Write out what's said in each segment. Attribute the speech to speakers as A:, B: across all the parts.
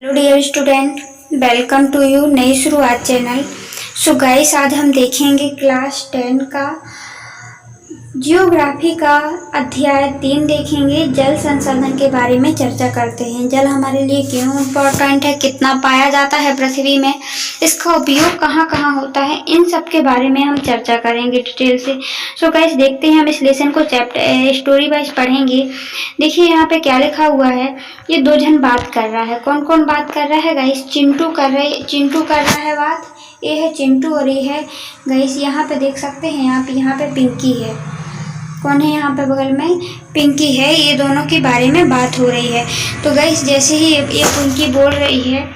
A: Hello dear student, welcome to you नई शुरुआत channel. So guys, आज हम देखेंगे क्लास 10 का जियोग्राफी का अध्याय 3 देखेंगे। जल संसाधन के बारे में चर्चा करते हैं। जल हमारे लिए क्यों इम्पोर्टेंट है, कितना पाया जाता है पृथ्वी में, इसका उपयोग कहाँ कहाँ होता है, इन सब के बारे में हम चर्चा करेंगे डिटेल से। सो गाइस, देखते हैं हम इस लेसन को चैप्टर स्टोरी वाइज पढ़ेंगे। देखिए यहाँ पे क्या लिखा हुआ है। ये दो जन बात कर रहा है। कौन कौन बात कर रहा है गाइस? चिंटू कर रहा है बात। ये है चिंटू और ये है गाइस, यहाँ पे देख सकते हैं आप, यहाँ पे पिंकी है। कौन है यहाँ पे बगल में? पिंकी है। ये दोनों के बारे में बात हो रही है। तो गाइस, जैसे ही ये पिंकी बोल रही है,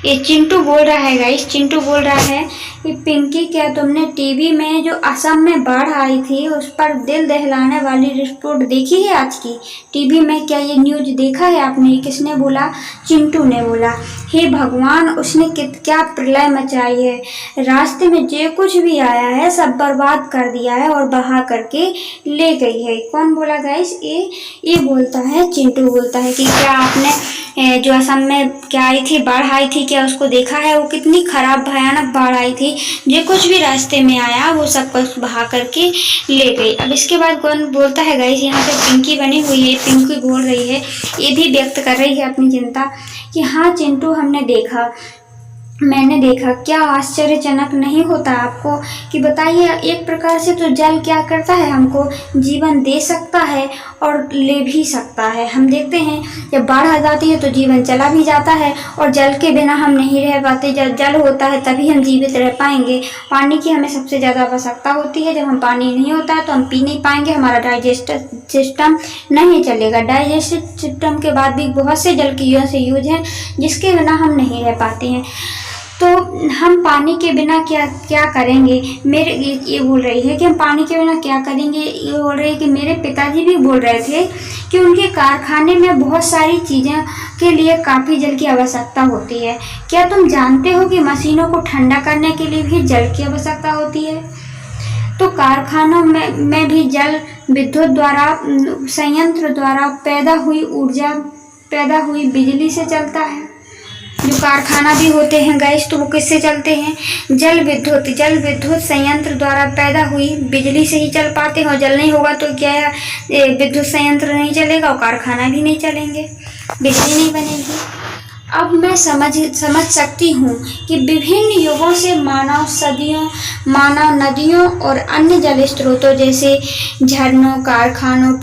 A: ये चिंटू बोल रहा है गाइस, चिंटू बोल रहा है कि पिंकी, क्या तुमने टीवी में जो असम में बाढ़ आई थी उस पर दिल दहलाने वाली रिपोर्ट देखी है आज की? टीवी में क्या ये न्यूज देखा है आपने? किसने बोला? चिंटू ने बोला। हे भगवान, उसने क्या प्रलय मचाई है। रास्ते में जो कुछ भी आया है सब बर्बाद कर दिया है और बहा करके ले गई है। कौन बोला गाइस? ये बोलता है, चिंटू बोलता है कि क्या आपने जो असम में क्या आई थी, बाढ़ आई थी, क्या उसको देखा है? वो कितनी खराब भयानक बाढ़ आई थी। जो कुछ भी रास्ते में आया वो सब कुछ बहा करके ले गई। अब इसके बाद कौन बोलता है गाइस? यहाँ पे पिंकी बनी हुई है। पिंकी बोल रही है, ये भी व्यक्त कर रही है अपनी चिंता कि हाँ चिंटू, मैंने देखा। क्या आश्चर्यजनक नहीं होता आपको कि बताइए, एक प्रकार से तो जल क्या करता है, हमको जीवन दे सकता है और ले भी सकता है। हम देखते हैं जब बाढ़ आ जाती है तो जीवन चला भी जाता है और जल के बिना हम नहीं रह पाते। जब जल होता है तभी हम जीवित रह पाएंगे। पानी की हमें सबसे ज़्यादा आवश्यकता होती है। जब हम पानी नहीं होता है तो हम पी नहीं पाएंगे, हमारा डाइजेस्टिव सिस्टम नहीं चलेगा। डाइजेस्टिव सिस्टम के बाद भी बहुत से जल की यूज हैं जिसके बिना हम नहीं रह पाते हैं। तो हम पानी के बिना क्या करेंगे? ये बोल रही है कि हम पानी के बिना क्या करेंगे। ये बोल रही है कि मेरे पिताजी भी बोल रहे थे कि उनके कारखाने में बहुत सारी चीज़ें के लिए काफ़ी जल की आवश्यकता होती है। क्या तुम जानते हो कि मशीनों को ठंडा करने के लिए भी जल की आवश्यकता होती है? तो कारखानों में भी जल विद्युत द्वारा, संयंत्र द्वारा पैदा हुई बिजली से चलता है। जो कारखाना भी होते हैं गाइस, तो वो किससे चलते हैं? जल विद्युत संयंत्र द्वारा पैदा हुई बिजली से ही चल पाते हैं। और जल नहीं होगा तो क्या है, विद्युत संयंत्र नहीं चलेगा और कारखाना भी नहीं चलेंगे, बिजली नहीं बनेगी। अब मैं समझ सकती हूँ कि विभिन्न युगों से मानव नदियों और अन्य जल स्रोतों जैसे झरनों, कारखानों,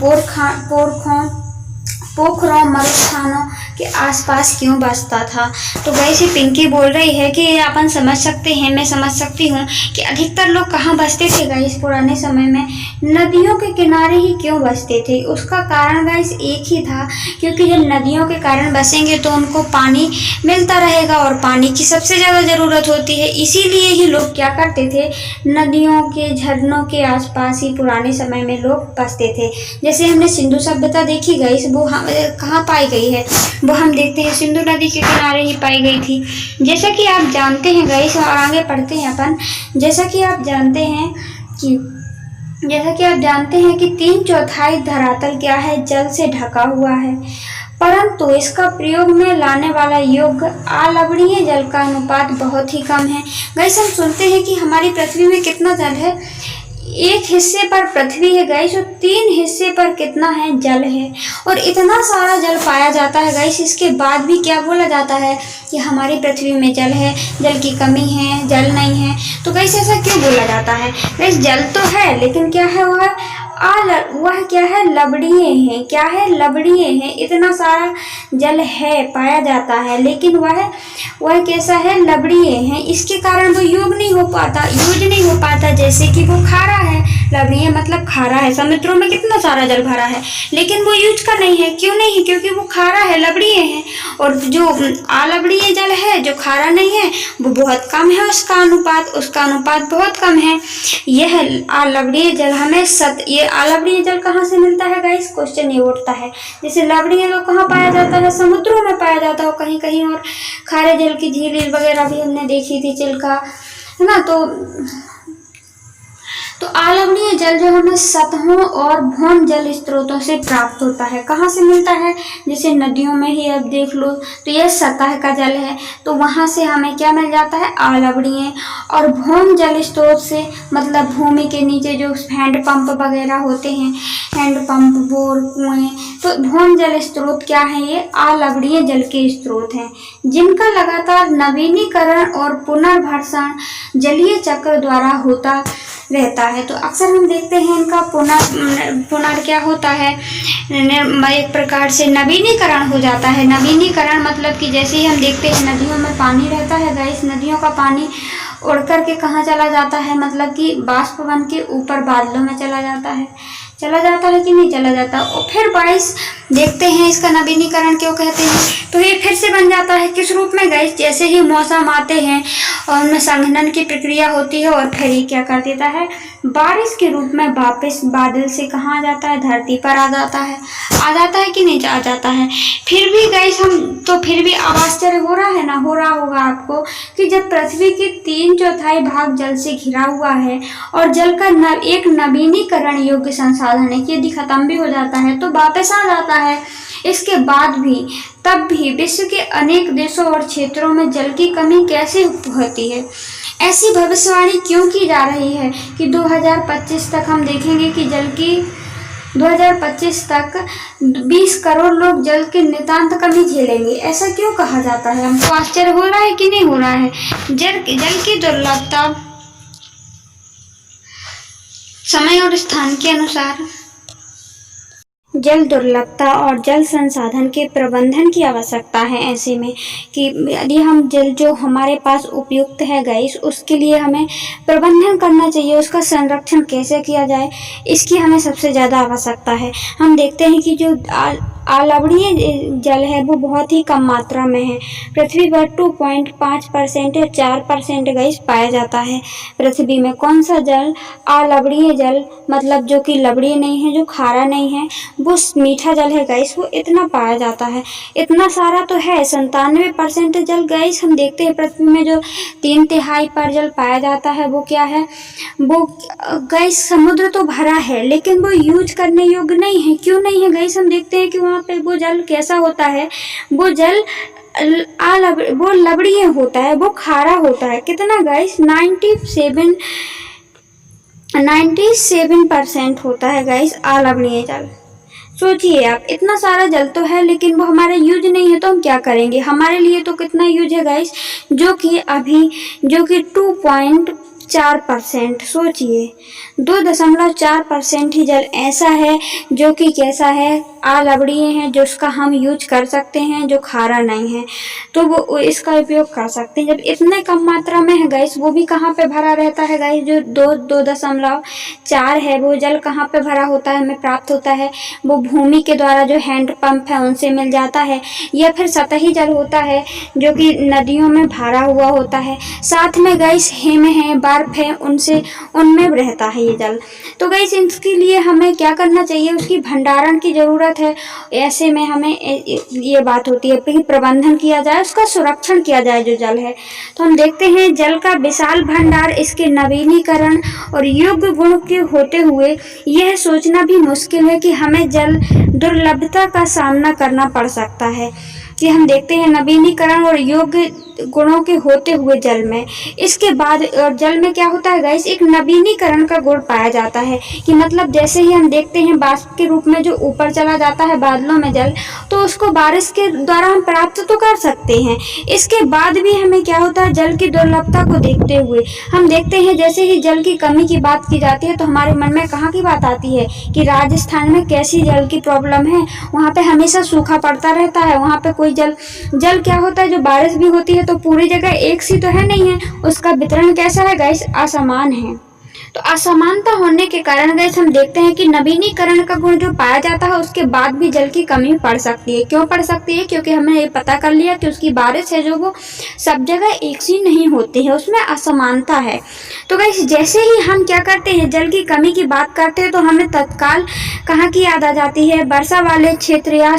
A: पोखरों, मरुस्थानों के आसपास क्यों बसता था। तो वैसे पिंकी बोल रही है कि अपन समझ सकते हैं, मैं समझ सकती हूँ कि अधिकतर लोग कहाँ बसते थे गाइस पुराने समय में? नदियों के किनारे ही क्यों बसते थे? उसका कारण गाइस एक ही था, क्योंकि जब नदियों के कारण बसेंगे तो उनको पानी मिलता रहेगा और पानी की सबसे ज़्यादा ज़रूरत होती है। इसीलिए ही लोग क्या करते थे, नदियों के, झरनों के आसपास ही पुराने समय में लोग बसते थे। जैसे हमने सिंधु सभ्यता देखी गाइस, वो कहाँ पाई गई है? वो हम देखते हैं सिंधु नदी के किनारे ही पाई गई थी। जैसा कि आप जानते हैं गाइस, और आगे पढ़ते हैं अपन। जैसा कि आप जानते हैं कि 3/4 धरातल क्या है? जल से ढका हुआ है। परंतु इसका प्रयोग में लाने वाला योग्य अलवणीय जल का अनुपात बहुत ही कम है। गाइस, हम सुनते हैं कि हमारी पृथ्वी में कितना जल है? 1 हिस्से पर पृथ्वी है गाइस और 3 हिस्से पर कितना है? जल है। और इतना सारा जल पाया जाता है गाइस, इसके बाद भी क्या बोला जाता है कि हमारी पृथ्वी में जल है, जल की कमी है, जल नहीं है। तो गाइस, ऐसा क्यों बोला जाता है? गाइस, जल तो है लेकिन क्या है? वह क्या है? लवणीय है। क्या है? लवणीय है। इतना सारा जल है, पाया जाता है, लेकिन वह कैसा है? लवणीय है। इसके कारण वो यूज नहीं हो पाता। जैसे कि वो खारा है। लवणीय मतलब खारा है। समुद्रों में कितना सारा जल भरा है लेकिन वो यूज का नहीं है। क्यों नहीं है? क्योंकि वो खारा है, लवणीय है। और जो अलवणीय जल है, जो खारा नहीं है, वो बहुत कम है। उसका अनुपात बहुत कम है। यह अलवणीय जल हमें ये अलवणीय जल कहाँ से मिलता है गाइस? क्वेश्चन ये उठता है। जैसे लवणीय जल कहाँ पाया जाता है? समुद्रों में पाया जाता है कहीं कहीं, और खारे जल की झील वगैरह भी हमने देखी थी, चिल्का, है ना। तो अलवणीय जल जो हमें सतहों और भौम जल स्रोतों से प्राप्त होता है। कहाँ से मिलता है? जैसे नदियों में ही अब देख लो तो यह सतह का जल है, तो वहाँ से हमें क्या मिल जाता है? अलवणीय। और भौम जल स्रोत से मतलब भूमि के नीचे जो हैंडपंप वगैरह होते हैं, हैंडपंप, बोर, कुएं, तो भौम जल स्रोत क्या है? ये अलवणीय जल के स्रोत हैं, जिनका लगातार नवीनीकरण और पुनर्भरण जलीय चक्र द्वारा होता रहता है। तो अक्सर हम देखते हैं इनका पुनर क्या होता है, एक प्रकार से नवीनीकरण हो जाता है। नवीनीकरण मतलब कि जैसे ही हम देखते हैं नदियों में पानी रहता है गाइस, नदियों का पानी उड़ करके कहाँ चला जाता है? मतलब कि बाष्प बन के ऊपर बादलों में चला जाता है कि नहीं चला जाता? और फिर गाइस देखते हैं इसका नवीनीकरण क्यों कहते हैं, तो ये फिर से बन जाता है किस रूप में गाइस? जैसे ही मौसम आते हैं और उनमें संघनन की प्रक्रिया होती है और फिर ये क्या कर देता है? बारिश के रूप में वापस बादल से कहाँ आ जाता है? धरती पर आ जाता है कि नहीं आ जाता है? फिर भी गाइस फिर भी आश्चर्य हो रहा है ना, हो रहा होगा आपको कि जब पृथ्वी के 3/4 भाग जल से घिरा हुआ है और जल का एक नवीनीकरण योग्य संसाधन है, यदि खत्म भी हो जाता है तो वापस आ जाता है। इसके बाद भी तब भी विश्व के अनेक देशों और क्षेत्रों में जल की कमी कैसे होती है? ऐसी भविष्यवाणी क्यों की जा रही है कि 2025 तक हम देखेंगे कि 2025 तक 20 करोड़ लोग जल की नितांत कमी झेलेंगे? ऐसा क्यों कहा जाता है? हमको आश्चर्य हो रहा है कि नहीं हो रहा है? जल की दुर्लभता समय और स्थान के अनुसार जल दुर्लभता और जल संसाधन के प्रबंधन की आवश्यकता है। ऐसे में कि यदि हम जल जो हमारे पास उपयुक्त है गाइस, उसके लिए हमें प्रबंधन करना चाहिए, उसका संरक्षण कैसे किया जाए, इसकी हमें सबसे ज़्यादा आवश्यकता है। हम देखते हैं कि जो अलवणीय जल है वो बहुत ही कम मात्रा में है। पृथ्वी पर 2.5% या 4% गाइस पाया जाता है पृथ्वी में। कौन सा जल? अलवणीय जल, मतलब जो कि लवणीय नहीं है, जो खारा नहीं है, वो मीठा जल है गाइस, वो इतना पाया जाता है। इतना सारा तो है, 97% जल गाइस हम देखते हैं पृथ्वी में जो 3/3 पर जल पाया जाता है वो क्या है? वो गाइस समुद्र तो भरा है लेकिन वो यूज करने योग्य नहीं है। क्यों नहीं है गाइस? हम देखते हैं कि वहाँ पे वो जल कैसा होता है, वो जल वो लवणीय होता है, वो खारा होता है। कितना गाइस? 97% होता है गाइस अलवणीय जल। सोचिए आप, इतना सारा जल तो है लेकिन वो हमारा यूज नहीं है, तो हम क्या करेंगे? हमारे लिए तो कितना यूज है गाइस? जो कि 2.4%। सोचिए 2.4% ही जल ऐसा है जो कि कैसा है? अलवणीय है, जो उसका हम यूज कर सकते हैं, जो खारा नहीं है, तो वो इसका उपयोग कर सकते हैं। जब इतने कम मात्रा में है गाइस, वो भी कहाँ पे भरा रहता है गाइस? जो 2.4 है वो जल कहाँ पे भरा होता है, हमें प्राप्त होता है? वो भूमि के द्वारा जो हैंड पंप है उनसे मिल जाता है, या फिर सतही जल होता है जो कि नदियों में भरा हुआ होता है। साथ में गाइस हिम है, बर्फ है, उनमें रहता है ये जल। तो गाइस इसके लिए हमें क्या करना चाहिए? उसकी भंडारण की जरूरत है। ऐसे में हमें ये बात होती है कि प्रबंधन किया जाए, उसका संरक्षण किया जाए जो जल है। तो हम देखते हैं जल का विशाल भंडार, इसके नवीनीकरण और योग्य गुण के होते हुए यह सोचना भी मुश्किल है कि हमें जल दुर्लभता का सामना करना पड़ सकता है। कि हम देखते हैं नवीनीकरण और योग्य गुणों के होते हुए जल में, इसके बाद जल में क्या होता है गाइस? एक नवीनीकरण का गुण पाया जाता है कि मतलब जैसे ही हम देखते हैं बाष्प के रूप में जो ऊपर चला जाता है बादलों में जल, तो उसको बारिश के द्वारा हम प्राप्त तो कर सकते हैं। इसके बाद भी हमें क्या होता है? जल की दुर्लभता को देखते हुए हम देखते हैं जैसे ही जल की कमी की बात की जाती है तो हमारे मन में कहाँ की बात आती है कि राजस्थान में कैसी जल की प्रॉब्लम है, वहाँ पे हमेशा सूखा पड़ता रहता है, वहाँ पे कोई जल क्या होता है? जो बारिश भी होती है तो पूरी जगह एक सी तो है नहीं है, उसका वितरण कैसा है गाइस? असमान है। तो असमानता होने के कारण गाइस हम देखते हैं कि नवीनीकरण का गुण जो पाया जाता है उसके बाद भी जल की कमी पड़ सकती है। क्यों पड़ सकती है? क्योंकि हमने ये पता कर लिया कि उसकी बारिश है जो वो सब जगह एक सी नहीं होती है, उसमें असमानता है। तो गाइस जैसे ही हम क्या करते हैं, जल की कमी की बात करते हैं, तो हमें तत्काल कहाँ की याद आ जाती है? वर्षा वाले क्षेत्र या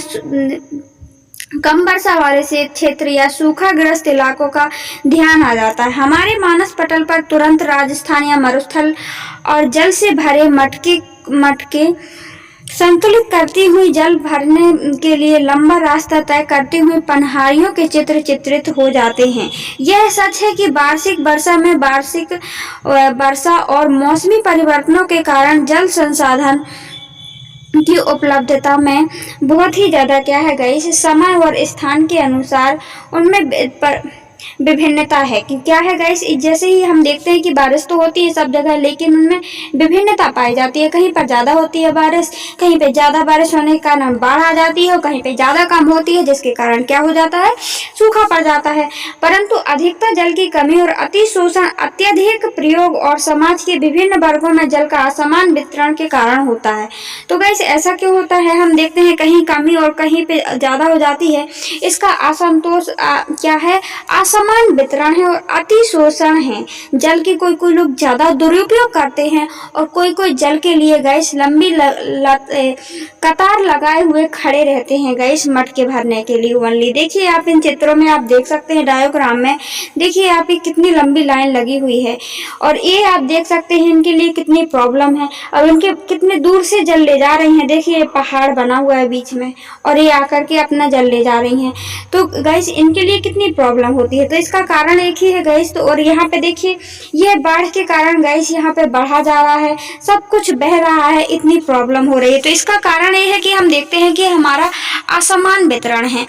A: कम वर्षा वाले से क्षेत्र या सूखाग्रस्त इलाकों का ध्यान आ जाता है। हमारे मानस पटल पर तुरंत राजस्थान या मरुस्थल और जल से भरे मटके संतुलित करती हुई जल भरने के लिए लंबा रास्ता तय करती हुई पनहारियों के चित्र चित्रित हो जाते हैं। यह सच है कि वार्षिक वर्षा और मौसमी परिवर्तनों के कारण जल संसाधन की उपलब्धता में बहुत ही ज्यादा क्या है गाइस, समय और स्थान के अनुसार उनमें विभिन्नता है। कि क्या है गाइस, जैसे ही हम देखते हैं कि बारिश तो होती है सब जगह, लेकिन उनमें विभिन्नता पाई जाती है। कहीं पर ज्यादा होती है बारिश, कहीं पे ज्यादा बारिश होने के कारण बाढ़ आ जाती है, और कहीं पे ज्यादा कम होती है जिसके कारण क्या हो जाता है, सूखा पड़ जाता है। परंतु अधिकतर जल की कमी और अति शोषण, अत्यधिक प्रयोग और समाज के विभिन्न वर्गों में जल का असमान वितरण के कारण होता है। तो गाइस ऐसा क्यों होता है, हम देखते हैं कहीं कमी और कहीं पे ज्यादा हो जाती है। इसका असंतोष क्या है, असमान वितरण है और अति शोषण है। जल की कोई लोग ज्यादा दुरुपयोग करते हैं और कोई जल के लिए गैस लंबी कतार लगाए हुए खड़े रहते हैं गैस मटके भरने के लिए ओनली। देखिए आप इन चित्रों में आप देख सकते हैं, डायोग्राम में देखिए आप ये कितनी लंबी लाइन लगी हुई है, और ये आप देख सकते हैं इनके लिए कितनी प्रॉब्लम है और उनके कितने दूर से जल ले जा रही हैं। देखिए पहाड़ बना हुआ है बीच में और ये आकर के अपना जल ले जा रही हैं, तो गैस इनके लिए कितनी प्रॉब्लम होती है। तो इसका कारण एक ही है गैस। तो और यहाँ पे देखिए ये बाढ़ के कारण गैस यहाँ पे बढ़ा जा रहा है, सब कुछ बह रहा है, इतनी प्रॉब्लम हो रही है। तो इसका कारण ये है कि हम देखते हैं कि हमारा असमान वितरण है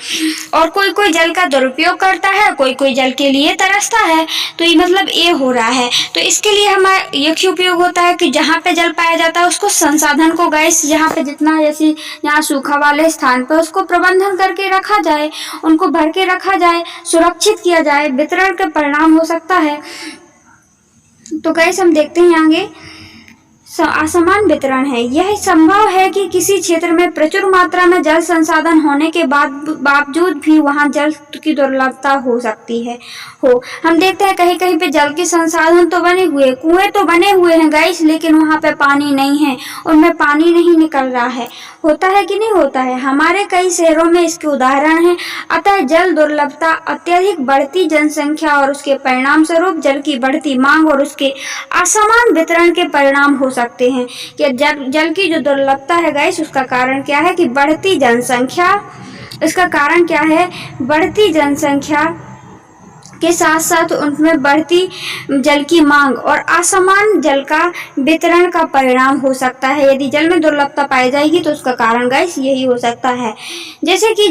A: और कोई जल का दुरुपयोग करता है, कोई जल के लिए तरसता है। तो ये मतलब ये हो रहा है। तो इसके लिए हमारा एक ही उपयोग होता है कि जहाँ पे जल पाया जाता है उसको संसाधन को गैस जहाँ पे जितना जैसे यहाँ सूखा वाले स्थान पे उसको प्रबंधन करके रखा जाए, उनको भर के रखा जाए, सुरक्षित किया जाए, वितरण का परिणाम हो सकता है। तो गैस हम देखते हैं आगे असमान वितरण है। यह संभव है कि किसी क्षेत्र में प्रचुर मात्रा में जल संसाधन होने के बावजूद भी वहां जल की दुर्लभता हो सकती है। हम देखते हैं कहीं कहीं पे जल के संसाधन तो बने हुए, कुएं तो बने हुए हैं गाइस, लेकिन वहां पे पानी नहीं है, उनमें पानी नहीं निकल रहा है। होता है कि नहीं होता है, हमारे कई शहरों में इसके उदाहरण हैं। अतः जल दुर्लभता अत्यधिक बढ़ती जनसंख्या और उसके परिणाम स्वरूप जल की बढ़ती मांग और उसके असमान वितरण के परिणाम हो सकते हैं। कि जल की जो दुर्लभता है गाइस उसका कारण क्या है कि बढ़ती जनसंख्या, इसका कारण क्या है, बढ़ती जनसंख्या के साथ साथ उनमें बढ़ती जल की मांग और असमान जल का वितरण का परिणाम हो सकता है। यदि जल में दुर्लभता पाई जाएगी तो उसका कारण गाइस यही हो सकता है। जैसे कि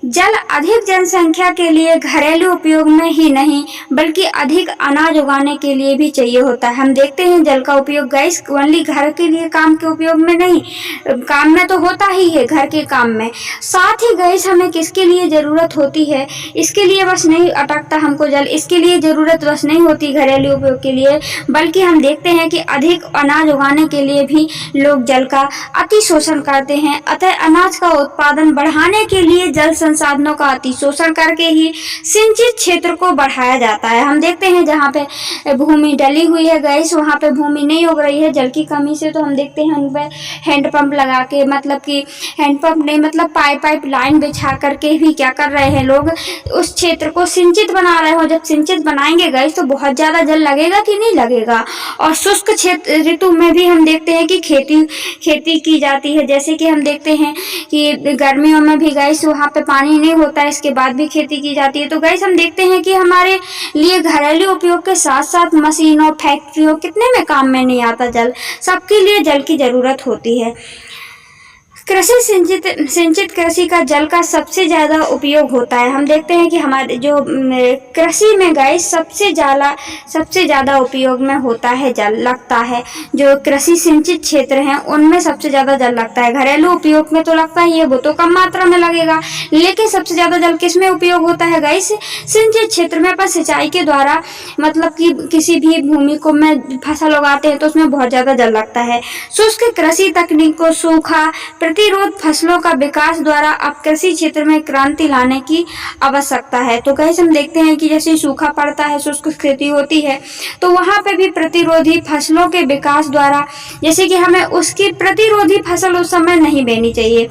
A: जल अधिक जनसंख्या के लिए घरेलू उपयोग में ही नहीं बल्कि अधिक अनाज उगाने के लिए भी चाहिए होता है। हम देखते हैं जल का उपयोग गैस ओनली घर के लिए काम के उपयोग में नहीं, काम में तो होता ही है, घर के काम में, साथ ही गैस हमें किसके लिए जरूरत होती है, इसके लिए बस नहीं अटकता हमको जल, इसके लिए जरूरत बस नहीं होती घरेलू उपयोग के लिए, बल्कि हम देखते हैं कि अधिक अनाज उगाने के लिए भी लोग जल का अति शोषण करते हैं। अतः अनाज का उत्पादन बढ़ाने के लिए जल संसाधनों का अति शोषण करके ही सिंचित क्षेत्र को बढ़ाया जाता है। हम देखते हैं जहाँ पे भूमि डली हुई है गैस, वहाँ पे भूमि नहीं उग रही है जल की कमी से, तो हम देखते हैं उन पे हैंडपंप लगा के, मतलब कि हैंडपंप नहीं मतलब पाइप लाइन बिछा करके भी क्या कर रहे हैं लोग, उस क्षेत्र को सिंचित बना रहे हो। जब सिंचित बनाएंगे गैस तो बहुत ज्यादा जल लगेगा कि नहीं लगेगा। और शुष्क क्षेत्र ऋतु में भी हम देखते हैं कि खेती की जाती है। जैसे कि हम देखते हैं कि गर्मियों में भी गैस वहाँ पे पानी नहीं होता है, इसके बाद भी खेती की जाती है। तो गैस हम देखते हैं कि हमारे लिए घरेलू उपयोग के साथ साथ मशीनों, फैक्ट्रियों, कितने में काम में नहीं आता जल, सबके लिए जल की जरूरत होती है। कृषि सिंचित कृषि का जल का सबसे ज्यादा उपयोग होता है। हम देखते हैं कि हमारे जो कृषि में गैस सबसे ज्यादा उपयोग में होता है जल लगता है। जो कृषि सिंचित क्षेत्र हैं उनमें सबसे ज्यादा जल लगता है। घरेलू उपयोग में तो लगता ही है, वो तो कम मात्रा में लगेगा, लेकिन सबसे ज्यादा जल किस में उपयोग होता है गैस, सिंचित क्षेत्र में। पर सिंचाई के द्वारा मतलब कि किसी भी भूमि को में फसल उगाते हैं तो उसमें बहुत ज्यादा जल लगता है। शुष्क कृषि तकनीक को सूखा प्रतिरोध फसलों का विकास द्वारा अब कृषि क्षेत्र में क्रांति लाने की आवश्यकता है। तो कैसे हम देखते हैं कि जैसे सूखा पड़ता है, शुष्क खेती होती है, तो वहां पे भी प्रतिरोधी फसलों के विकास द्वारा, जैसे कि हमें उसकी प्रतिरोधी फसल उस समय नहीं बोनी चाहिए,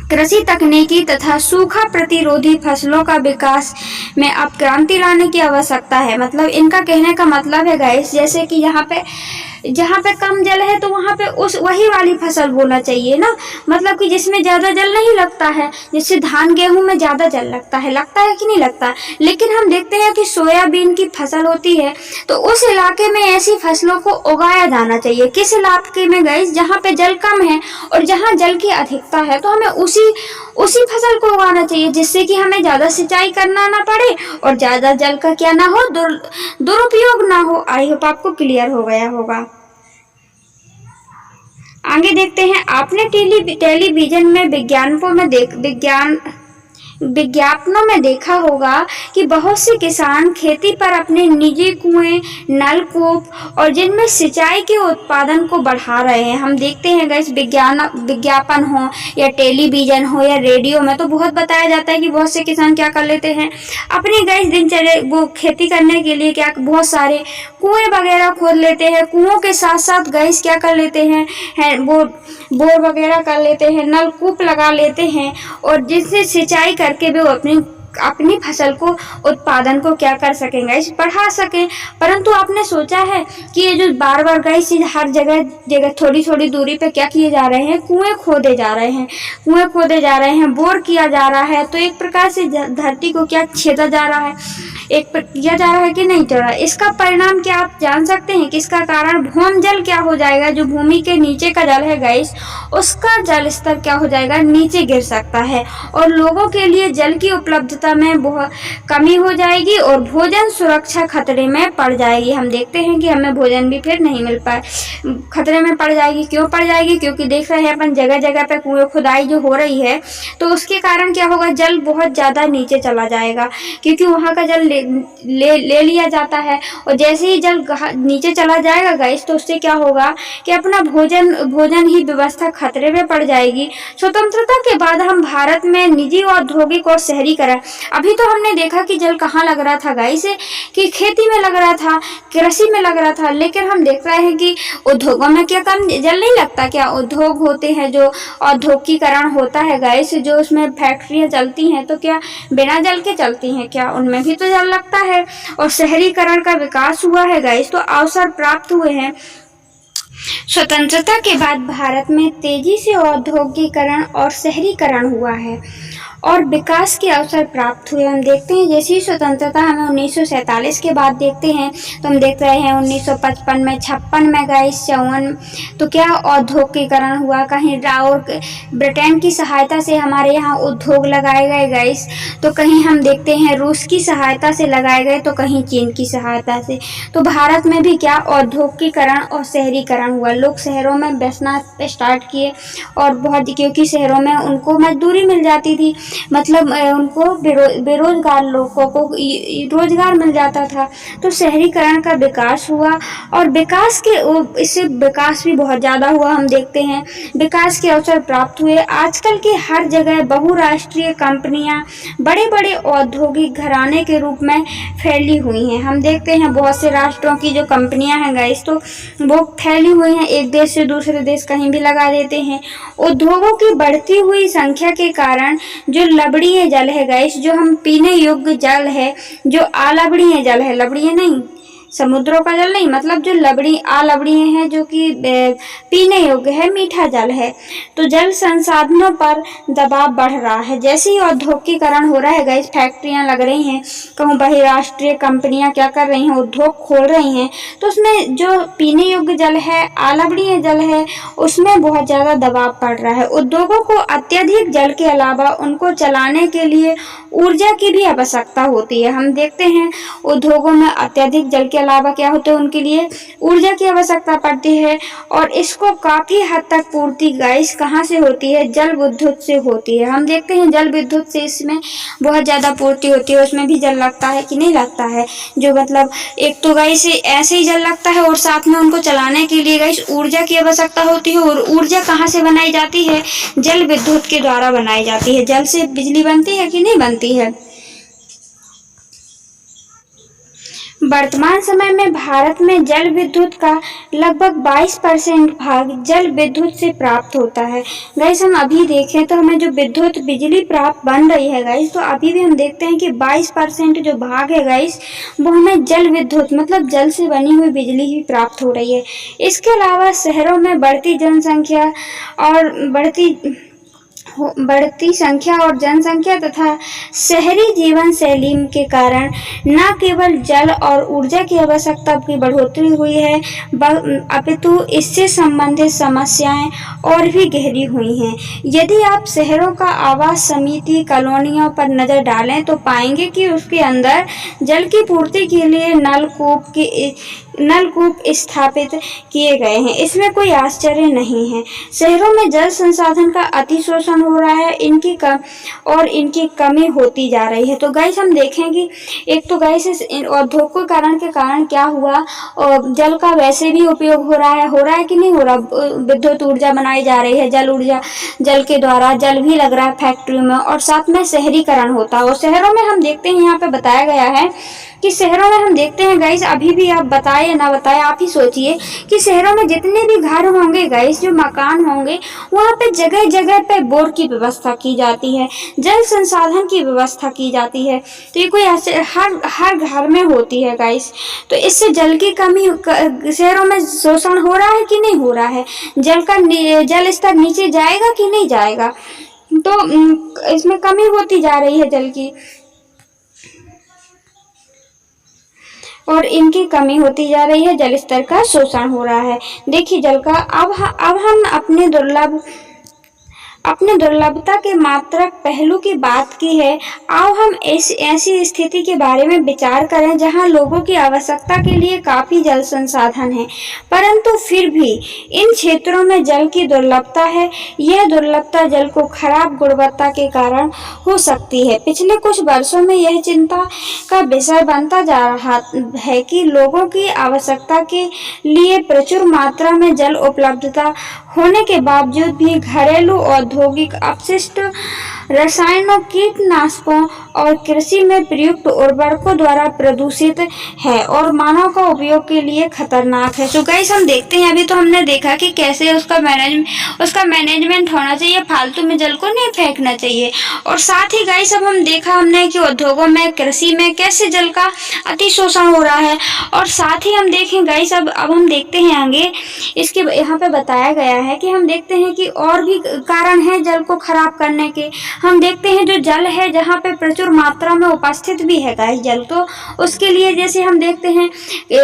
A: कृषि तकनीकी तथा सूखा प्रतिरोधी फसलों का विकास में अब क्रांति लाने की आवश्यकता है। मतलब इनका कहने का मतलब है गाइस, जैसे कि जहाँ पे कम जल है तो वहाँ पे वही वाली फसल बोना चाहिए ना। मतलब कि जिसमें ज़्यादा जल नहीं लगता है, जैसे धान गेहूं में ज़्यादा जल लगता है कि नहीं लगता। लेकिन हम देखते हैं कि सोयाबीन की फसल होती है तो उस इलाके में ऐसी फसलों को उगाया जाना चाहिए। किस इलाके में गाइस? जहाँ पे जल कम है और जहाँ जल की अधिकता है, तो हमें उसी फसल को उगाना चाहिए, जिससे कि हमें ज़्यादा सिंचाई करना ना पड़े और ज़्यादा जल का क्या ना हो, दुरुपयोग ना हो। आई होप आपको क्लियर हो गया होगा। आगे देखते हैं, आपने टेलीविजन में विज्ञापनों में देखा होगा कि बहुत से किसान खेती पर अपने निजी कुएं, नलकूप और जिनमें सिंचाई के उत्पादन को बढ़ा रहे हैं। हम देखते हैं गाइस, विज्ञापन हो या टेलीविजन हो या रेडियो में तो बहुत बताया जाता है कि बहुत से किसान क्या कर लेते हैं, अपनी गाइस दिनचर्या वो खेती करने के लिए क्या बहुत सारे कुएं वगैरह खोद लेते हैं। कुओं के साथ साथ गाइस क्या कर लेते हैं, वो बोर वगैरह कर लेते हैं, नलकूप लगा लेते हैं और जिससे सिंचाई करके भी वो अपनी फसल को उत्पादन को क्या कर सकेंगे, इस बढ़ा सकें। परंतु आपने सोचा है कि ये जो बार बार गाइस हर जगह थोड़ी थोड़ी दूरी पे क्या किए जा रहे हैं, कुएं खोदे जा रहे हैं, बोर किया जा रहा है। तो एक प्रकार से धरती को क्या छेदा जा रहा है, किया जा रहा है कि नहीं चल रहा है। इसका परिणाम क्या आप जान सकते हैं कि इसका कारण भूम जल क्या हो जाएगा। जो भूमि के नीचे का जल है गाइस, उसका जल स्तर क्या हो जाएगा, नीचे गिर सकता है और लोगों के लिए जल की उपलब्धता में बहुत कमी हो जाएगी और भोजन सुरक्षा खतरे में पड़ जाएगी। हम देखते हैं कि हमें भोजन भी फिर नहीं मिल पाए, खतरे में पड़ जाएगी। क्यों पड़ जाएगी? क्योंकि देख रहे हैं अपन जगह जगह पे कुएं खुदाई जो हो रही है, तो उसके कारण क्या होगा, जल बहुत ज्यादा नीचे चला जाएगा क्योंकि वहां का जल ले लिया जाता है। और जैसे ही जल नीचे चला जाएगा गाइस, तो उससे क्या होगा कि अपना भोजन ही व्यवस्था खतरे में पड़ जाएगी। स्वतंत्रता के बाद हम भारत में निजी औद्योगिक और शहरीकरण, अभी तो हमने देखा कि जल कहाँ लग रहा था गाइस, कि खेती में लग रहा था, कृषि में लग रहा था। लेकिन हम देख रहे हैं कि उद्योगों में क्या कम जल नहीं लगता क्या? उद्योग होते हैं, जो औद्योगिकरण होता है गाइस, जो उसमें फैक्ट्रियां चलती हैं, तो क्या बिना जल के चलती हैं क्या? उनमें भी तो जल लगता है। और शहरीकरण का विकास हुआ है गाइस, तो अवसर प्राप्त हुए हैं। स्वतंत्रता के बाद भारत में तेजी से औद्योगिकरण और शहरीकरण हुआ है और विकास के अवसर प्राप्त हुए। हम देखते हैं जैसे ही स्वतंत्रता हमें 1947 के बाद देखते हैं, तो हम देख रहे हैं 1955 में, 56 में गाइस, 54 तो क्या औद्योगिकरण हुआ। कहीं और ब्रिटेन की सहायता से हमारे यहाँ उद्योग लगाए गए गाइस, तो कहीं हम देखते हैं रूस की सहायता से लगाए गए, तो कहीं चीन की सहायता से। तो भारत में भी क्या औद्योगिकरण और शहरीकरण हुआ। लोग शहरों में बसना स्टार्ट किए और बहुत, क्योंकि शहरों में उनको मजदूरी मिल जाती थी, मतलब उनको बेरोजगार लोगों को रोजगार मिल जाता था। तो शहरीकरण का विकास हुआ और इससे विकास भी बहुत ज़्यादा हुआ। हम देखते हैं विकास के अवसर प्राप्त हुए। आजकल के हर जगह बहुराष्ट्रीय कंपनियां बड़े बड़े औद्योगिक घराने के रूप में फैली हुई हैं। हम देखते हैं बहुत से राष्ट्रों की जो कंपनियां हैं गाइस, तो वो फैली हुई हैं, एक देश से दूसरे देश कहीं भी लगा देते हैं। उद्योगों की बढ़ती हुई संख्या के कारण जो लवणीय जल है गाइस, जो हम पीने योग्य जल है, जो अलवणीय जल है, लवणीय नहीं, समुद्रों का जल नहीं, मतलब जो अलवणीय है, जो कि पीने योग्य है, मीठा जल है, तो जल संसाधनों पर दबाव बढ़ रहा है। जैसे ही औद्योगिकरण हो रहा है गाइस, फैक्ट्रियां लग रही हैं, कहूँ बहुराष्ट्रीय कंपनियां क्या कर रही हैं, उद्योग खोल रही हैं, तो उसमें जो पीने योग्य जल है, अलवणीय जल है, उसमें बहुत ज़्यादा दबाव पड़ रहा है। उद्योगों को अत्यधिक जल के अलावा उनको चलाने के लिए ऊर्जा की भी आवश्यकता होती है। हम देखते हैं उद्योगों में अत्यधिक जल के अलावा क्या होता है, उनके लिए ऊर्जा की आवश्यकता पड़ती है और इसको काफी हद तक पूर्ति गाइस कहाँ से होती है, जल विद्युत से होती है। हम देखते हैं जल विद्युत से इसमें बहुत ज्यादा पूर्ति होती है। उसमें भी जल लगता है कि नहीं लगता है, जो मतलब एक तो गाइस ऐसे ही जल लगता है और साथ में उनको चलाने के लिए गाइस ऊर्जा की आवश्यकता होती है। और ऊर्जा कहाँ से बनाई जाती है, जल विद्युत के द्वारा बनाई जाती है। जल से बिजली बनती है कि नहीं बनती है। वर्तमान समय में भारत में जल विद्युत का लगभग 22% भाग जल विद्युत से प्राप्त होता है। गाइस हम अभी देखें तो हमें जो विद्युत बिजली प्राप्त बन रही है गाइस, तो अभी भी हम देखते हैं कि 22% जो भाग है गाइस, वो हमें जल विद्युत मतलब जल से बनी हुई बिजली ही प्राप्त हो रही है। इसके अलावा शहरों में बढ़ती संख्या और जनसंख्या तथा शहरी जीवन शैली के कारण न केवल जल और ऊर्जा की आवश्यकता की बढ़ोतरी हुई है, अपितु इससे संबंधित समस्याएं और भी गहरी हुई हैं। यदि आप शहरों का आवास समिति कॉलोनियों पर नजर डालें तो पाएंगे कि उसके अंदर जल की पूर्ति के लिए नलकूप स्थापित किए गए हैं। इसमें कोई आश्चर्य नहीं है। शहरों में जल संसाधन का अतिशोषण हो रहा है, इनकी कमी होती जा रही है। तो गाइस हम देखेंगे, एक तो गाइस इस उद्योग के कारण क्या हुआ, और जल का वैसे भी उपयोग हो रहा है कि नहीं हो रहा। विद्युत ऊर्जा बनाई जा रही है, जल के द्वारा जल भी लग रहा है फैक्ट्री में, और साथ में शहरीकरण होता है। और शहरों में हम देखते हैं, यहाँ पे बताया गया है कि शहरों में हम देखते हैं गाइस, अभी भी आप बताए या ना बताए, आप ही सोचिए कि शहरों में जितने भी घर होंगे गाइस, जो मकान होंगे, वहाँ पे जगह जगह पे बोर की व्यवस्था की जाती है, जल संसाधन की व्यवस्था की जाती है। तो ये कोई हर घर में होती है गाइस। तो इससे जल की कमी, शहरों में शोषण हो रहा है कि नहीं हो रहा है, जल स्तर नीचे जाएगा कि नहीं जाएगा। तो इसमें कमी होती जा रही है जल की, और इनकी कमी होती जा रही है, जल स्तर का शोषण हो रहा है। देखिए जल का अब हम अपने दुर्लभता के मात्रक पहलू की बात की है। आओ हम ऐसी स्थिति के बारे में विचार करें जहां लोगों की आवश्यकता के लिए काफी जल संसाधन है, परंतु फिर भी इन क्षेत्रों में जल की दुर्लभता है। यह दुर्लभता जल को खराब गुणवत्ता के कारण हो सकती है। पिछले कुछ वर्षों में यह चिंता का विषय बनता जा रहा है कि लोगों की आवश्यकता के लिए प्रचुर मात्रा में जल उपलब्धता होने के बावजूद भी घरेलू औद्योगिक अपशिष्ट रसायनों, कीटनाशकों और कृषि में प्रयुक्त उर्वरकों द्वारा प्रदूषित है और मानव का उपयोग के लिए खतरनाक है। तो गाइस हम देखते हैं, अभी तो हमने देखा कि कैसे उसका मैनेजमेंट होना चाहिए, फालतू में जल को नहीं फेंकना चाहिए। और साथ ही गाइस अब हमने कि उद्योगों में, कृषि में कैसे जल का अति शोषण हो रहा है। और साथ ही हम देखें गाइस, अब हम देखते हैं आगे, इसके यहाँ पे बताया गया है कि हम देखते हैं कि और भी कारण है जल को खराब करने के। हम देखते हैं जो जल है जहाँ पे प्रचुर मात्रा में उपस्थित भी है गाइस जल, तो उसके लिए जैसे हम देखते हैं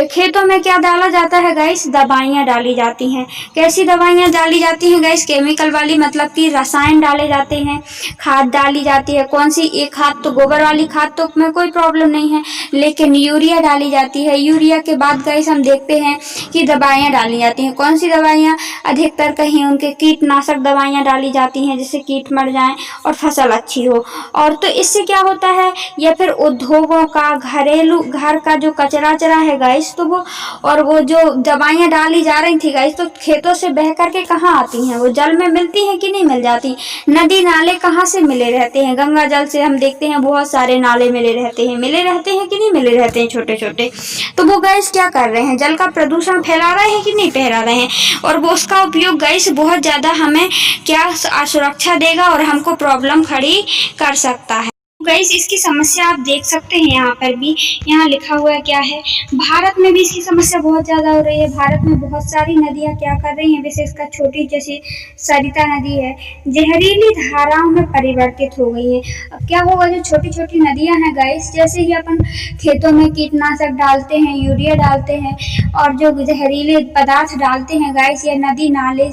A: खेतों में क्या डाला जाता है गाइस, दवाइयाँ डाली जाती हैं। कैसी दवाइयाँ डाली जाती हैं गाइस, केमिकल वाली, मतलब कि रसायन डाले जाते हैं, खाद डाली जाती है। कौन सी, एक खाद तो गोबर वाली खाद तो में कोई प्रॉब्लम नहीं है, लेकिन यूरिया डाली जाती है। यूरिया के बाद गाइस हम देखते हैं कि दवाइयाँ डाली जाती हैं। कौन सी दवाइयाँ, अधिकतर कहीं उनके कीटनाशक दवाइयाँ डाली जाती हैं जिससे कीट मर जाएं और फसल अच्छी हो। और तो इससे क्या होता है, या फिर उद्योगों का, घरेलू घर का जो कचरा है गाइस, तो वो जो दवाइयाँ डाली जा रही थी गाइस, तो खेतों से बह करके कहाँ आती हैं, वो जल में मिलती हैं कि नहीं मिल जाती। नदी नाले कहाँ से मिले रहते हैं, गंगा जल से हम देखते हैं बहुत सारे नाले मिले रहते हैं कि नहीं मिले रहते हैं, छोटे छोटे। तो वो गाइस क्या कर रहे हैं, जल का प्रदूषण फैला रहे हैं कि नहीं फैला रहे हैं। और वो उसका उपयोग गाइस बहुत ज्यादा हमें क्या असुरक्षा देगा और हमको प्रॉब्लम खड़ी कर सकता है। गाइस इसकी समस्या आप देख सकते हैं, यहाँ पर भी यहाँ लिखा हुआ है क्या है, भारत में भी इसकी समस्या बहुत ज्यादा हो रही है। भारत में बहुत सारी नदियाँ क्या कर रही हैं, विशेषकर छोटी जैसी सरिता नदी है, जहरीली धाराओं में परिवर्तित हो गई है। अब क्या होगा, जो छोटी छोटी नदियाँ हैं गाइस, जैसे ही अपन खेतों में कीटनाशक डालते हैं, यूरिया डालते हैं और जो जहरीले पदार्थ डालते हैं गाइस, या नदी नाले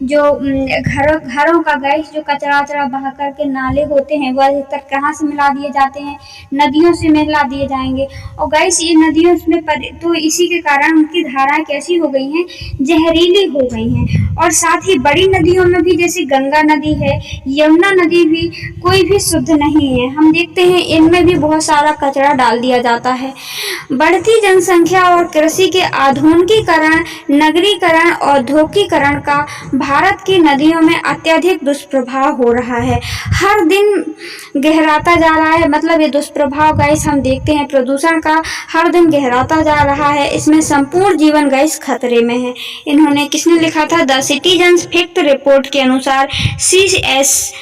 A: जो घरों का गाइस जो कचरा बहा करके नाले होते हैं, वो अधिकतर कहाँ से मिला दिए जाते हैं, नदियों से मिला दिए जाएंगे। और गाइस ये नदियों में तो इसी के कारण उनकी धाराएं कैसी हो गई हैं, जहरीली हो गई हैं। और साथ ही बड़ी नदियों में भी, जैसे गंगा नदी है, यमुना नदी भी, कोई भी शुद्ध नहीं है। हम देखते हैं इनमें भी बहुत सारा कचरा डाल दिया जाता है। बढ़ती जनसंख्या और कृषि के आधुनिकीकरण, नगरीकरण, औद्योगिकीकरण का भारत की नदियों में अत्यधिक दुष्प्रभाव हो रहा है। हर दिन गहराता जा रहा है, मतलब ये दुष्प्रभाव गाइस हम देखते हैं प्रदूषण का हर दिन गहराता जा रहा है। इसमें संपूर्ण जीवन गाइस खतरे में है। इन्होंने किसने लिखा था? द सिटीजन्स फैक्ट रिपोर्ट के अनुसार CSE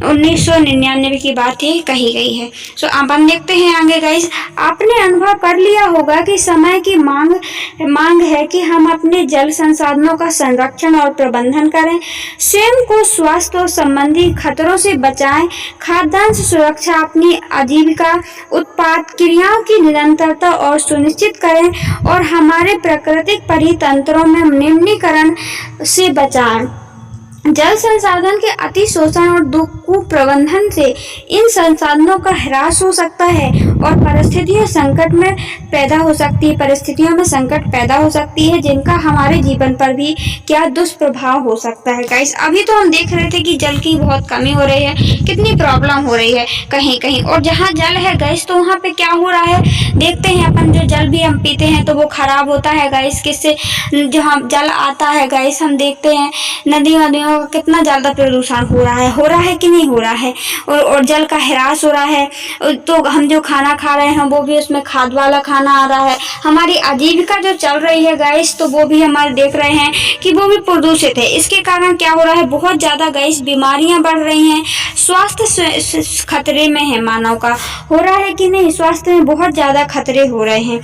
A: 1999 की बात ये कही गई है। सो अब हम देखते हैं आगे गाइस। आपने अनुभव कर लिया होगा कि समय की मांग है कि हम अपने जल संसाधनों का संरक्षण और प्रबंधन करें, स्वयं को स्वास्थ्य और संबंधी खतरों से बचाएं, खाद्यान्न सुरक्षा, अपनी आजीविका, उत्पाद क्रियाओं की निरंतरता और सुनिश्चित करें और हमारे प्राकृतिक परितंत्रों में निम्नीकरण से बचाएं। जल संसाधन के अति शोषण और कुप्रबंधन से इन संसाधनों का ह्रास हो सकता है और परिस्थितियों में संकट पैदा हो सकती है जिनका हमारे जीवन पर भी क्या दुष्प्रभाव हो सकता है। गाइस अभी तो हम देख रहे थे कि जल की बहुत कमी हो रही है, कितनी प्रॉब्लम हो रही है कहीं कहीं, और जहाँ जल है गाइस तो वहाँ पे क्या हो रहा है देखते हैं अपन। जो जल भी हम पीते हैं तो वो खराब होता है गाइस, किससे? जहाँ जल आता है गाइस हम देखते हैं नदियों कितना ज्यादा प्रदूषण हो रहा है कि नहीं हो रहा है, और जल का ह्रास हो रहा है। तो हम जो खाना खा रहे हैं वो भी उसमें खाद वाला खाना आ रहा है। हमारी आजीविका जो चल रही है गाइस तो वो भी हमारे देख रहे हैं कि वो भी प्रदूषित है। इसके कारण क्या हो रहा है? बहुत ज्यादा गाइस बीमारियां बढ़ रही हैं, स्वास्थ्य खतरे में है। मानव का हो रहा है कि नहीं? स्वास्थ्य में बहुत ज्यादा खतरे हो रहे हैं।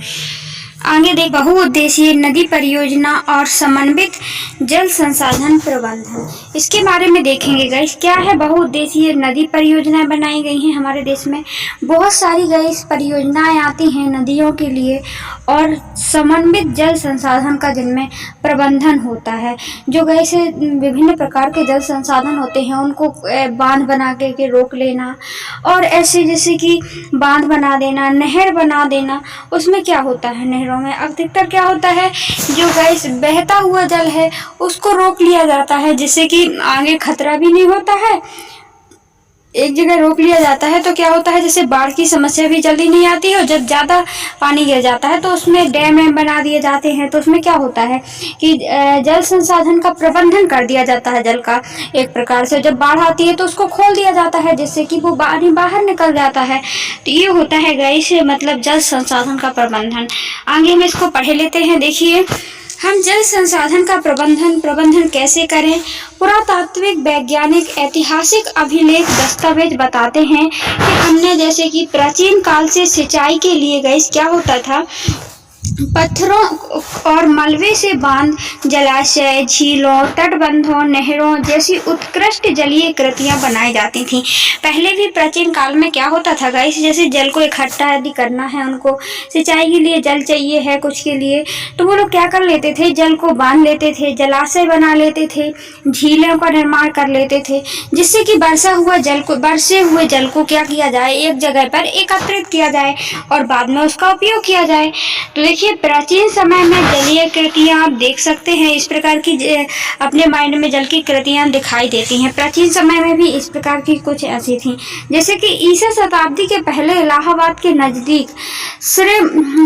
A: आगे देख, बहुउद्देशीय नदी परियोजना और समन्वित जल संसाधन प्रबंधन, इसके बारे में देखेंगे गाइस। क्या है बहुउद्देशीय नदी परियोजनाएं बनाई गई हैं हमारे देश में। बहुत सारी गाइस परियोजनाएं आती हैं नदियों के लिए, और समन्वित जल संसाधन का जिनमें प्रबंधन होता है। जो गाइस विभिन्न प्रकार के जल संसाधन होते हैं उनको बांध बना के रोक लेना, और ऐसे जैसे कि बांध बना देना, नहर बना देना। उसमें क्या होता है? नहरों में अधिकतर क्या होता है, जो गाइस बहता हुआ जल है उसको रोक लिया जाता है, जिससे कि आगे खतरा भी नहीं होता है। एक जगह रोक लिया जाता है तो क्या होता है, जैसे बाढ़ की समस्या भी जल्दी नहीं आती है, और जब ज्यादा पानी गिर जाता है तो उसमें डैम बना दिए जाते हैं। तो उसमें क्या होता है कि जल संसाधन का प्रबंधन कर दिया जाता है जल का एक प्रकार से। जब बाढ़ आती है तो उसको खोल दिया जाता है जिससे कि वो पानी बाहर निकल जाता है। तो ये होता है गाइस मतलब जल संसाधन का प्रबंधन। आगे हम इसको पढ़ लेते हैं। देखिए, हम जल संसाधन का प्रबंधन कैसे करें। पुरातात्विक, वैज्ञानिक, ऐतिहासिक अभिलेख दस्तावेज बताते हैं कि हमने जैसे कि प्राचीन काल से सिंचाई के लिए गाइस क्या होता था, पत्थरों और मलबे से बांध, जलाशय, झीलों, तटबंधों, नहरों जैसी उत्कृष्ट जलीय कृतियां बनाई जाती थीं। पहले भी प्राचीन काल में क्या होता था गाइस, जैसे जल को इकट्ठा यदि करना है, उनको सिंचाई के लिए जल चाहिए है कुछ के लिए, तो वो लोग क्या कर लेते थे, जल को बांध लेते थे, जलाशय बना लेते थे, झीलों का निर्माण कर लेते थे, जिससे कि बरसे हुए जल को क्या किया जाए, एक जगह पर एकत्रित किया जाए और बाद में उसका उपयोग किया जाए। तो देखिए, प्राचीन समय में जलीय कृतियां आप देख सकते हैं इस प्रकार की अपने माइंड में जल की कृतियां दिखाई देती हैं। प्राचीन समय में भी इस प्रकार की कुछ ऐसी थी, जैसे कि ईसा शताब्दी के पहले इलाहाबाद के नजदीक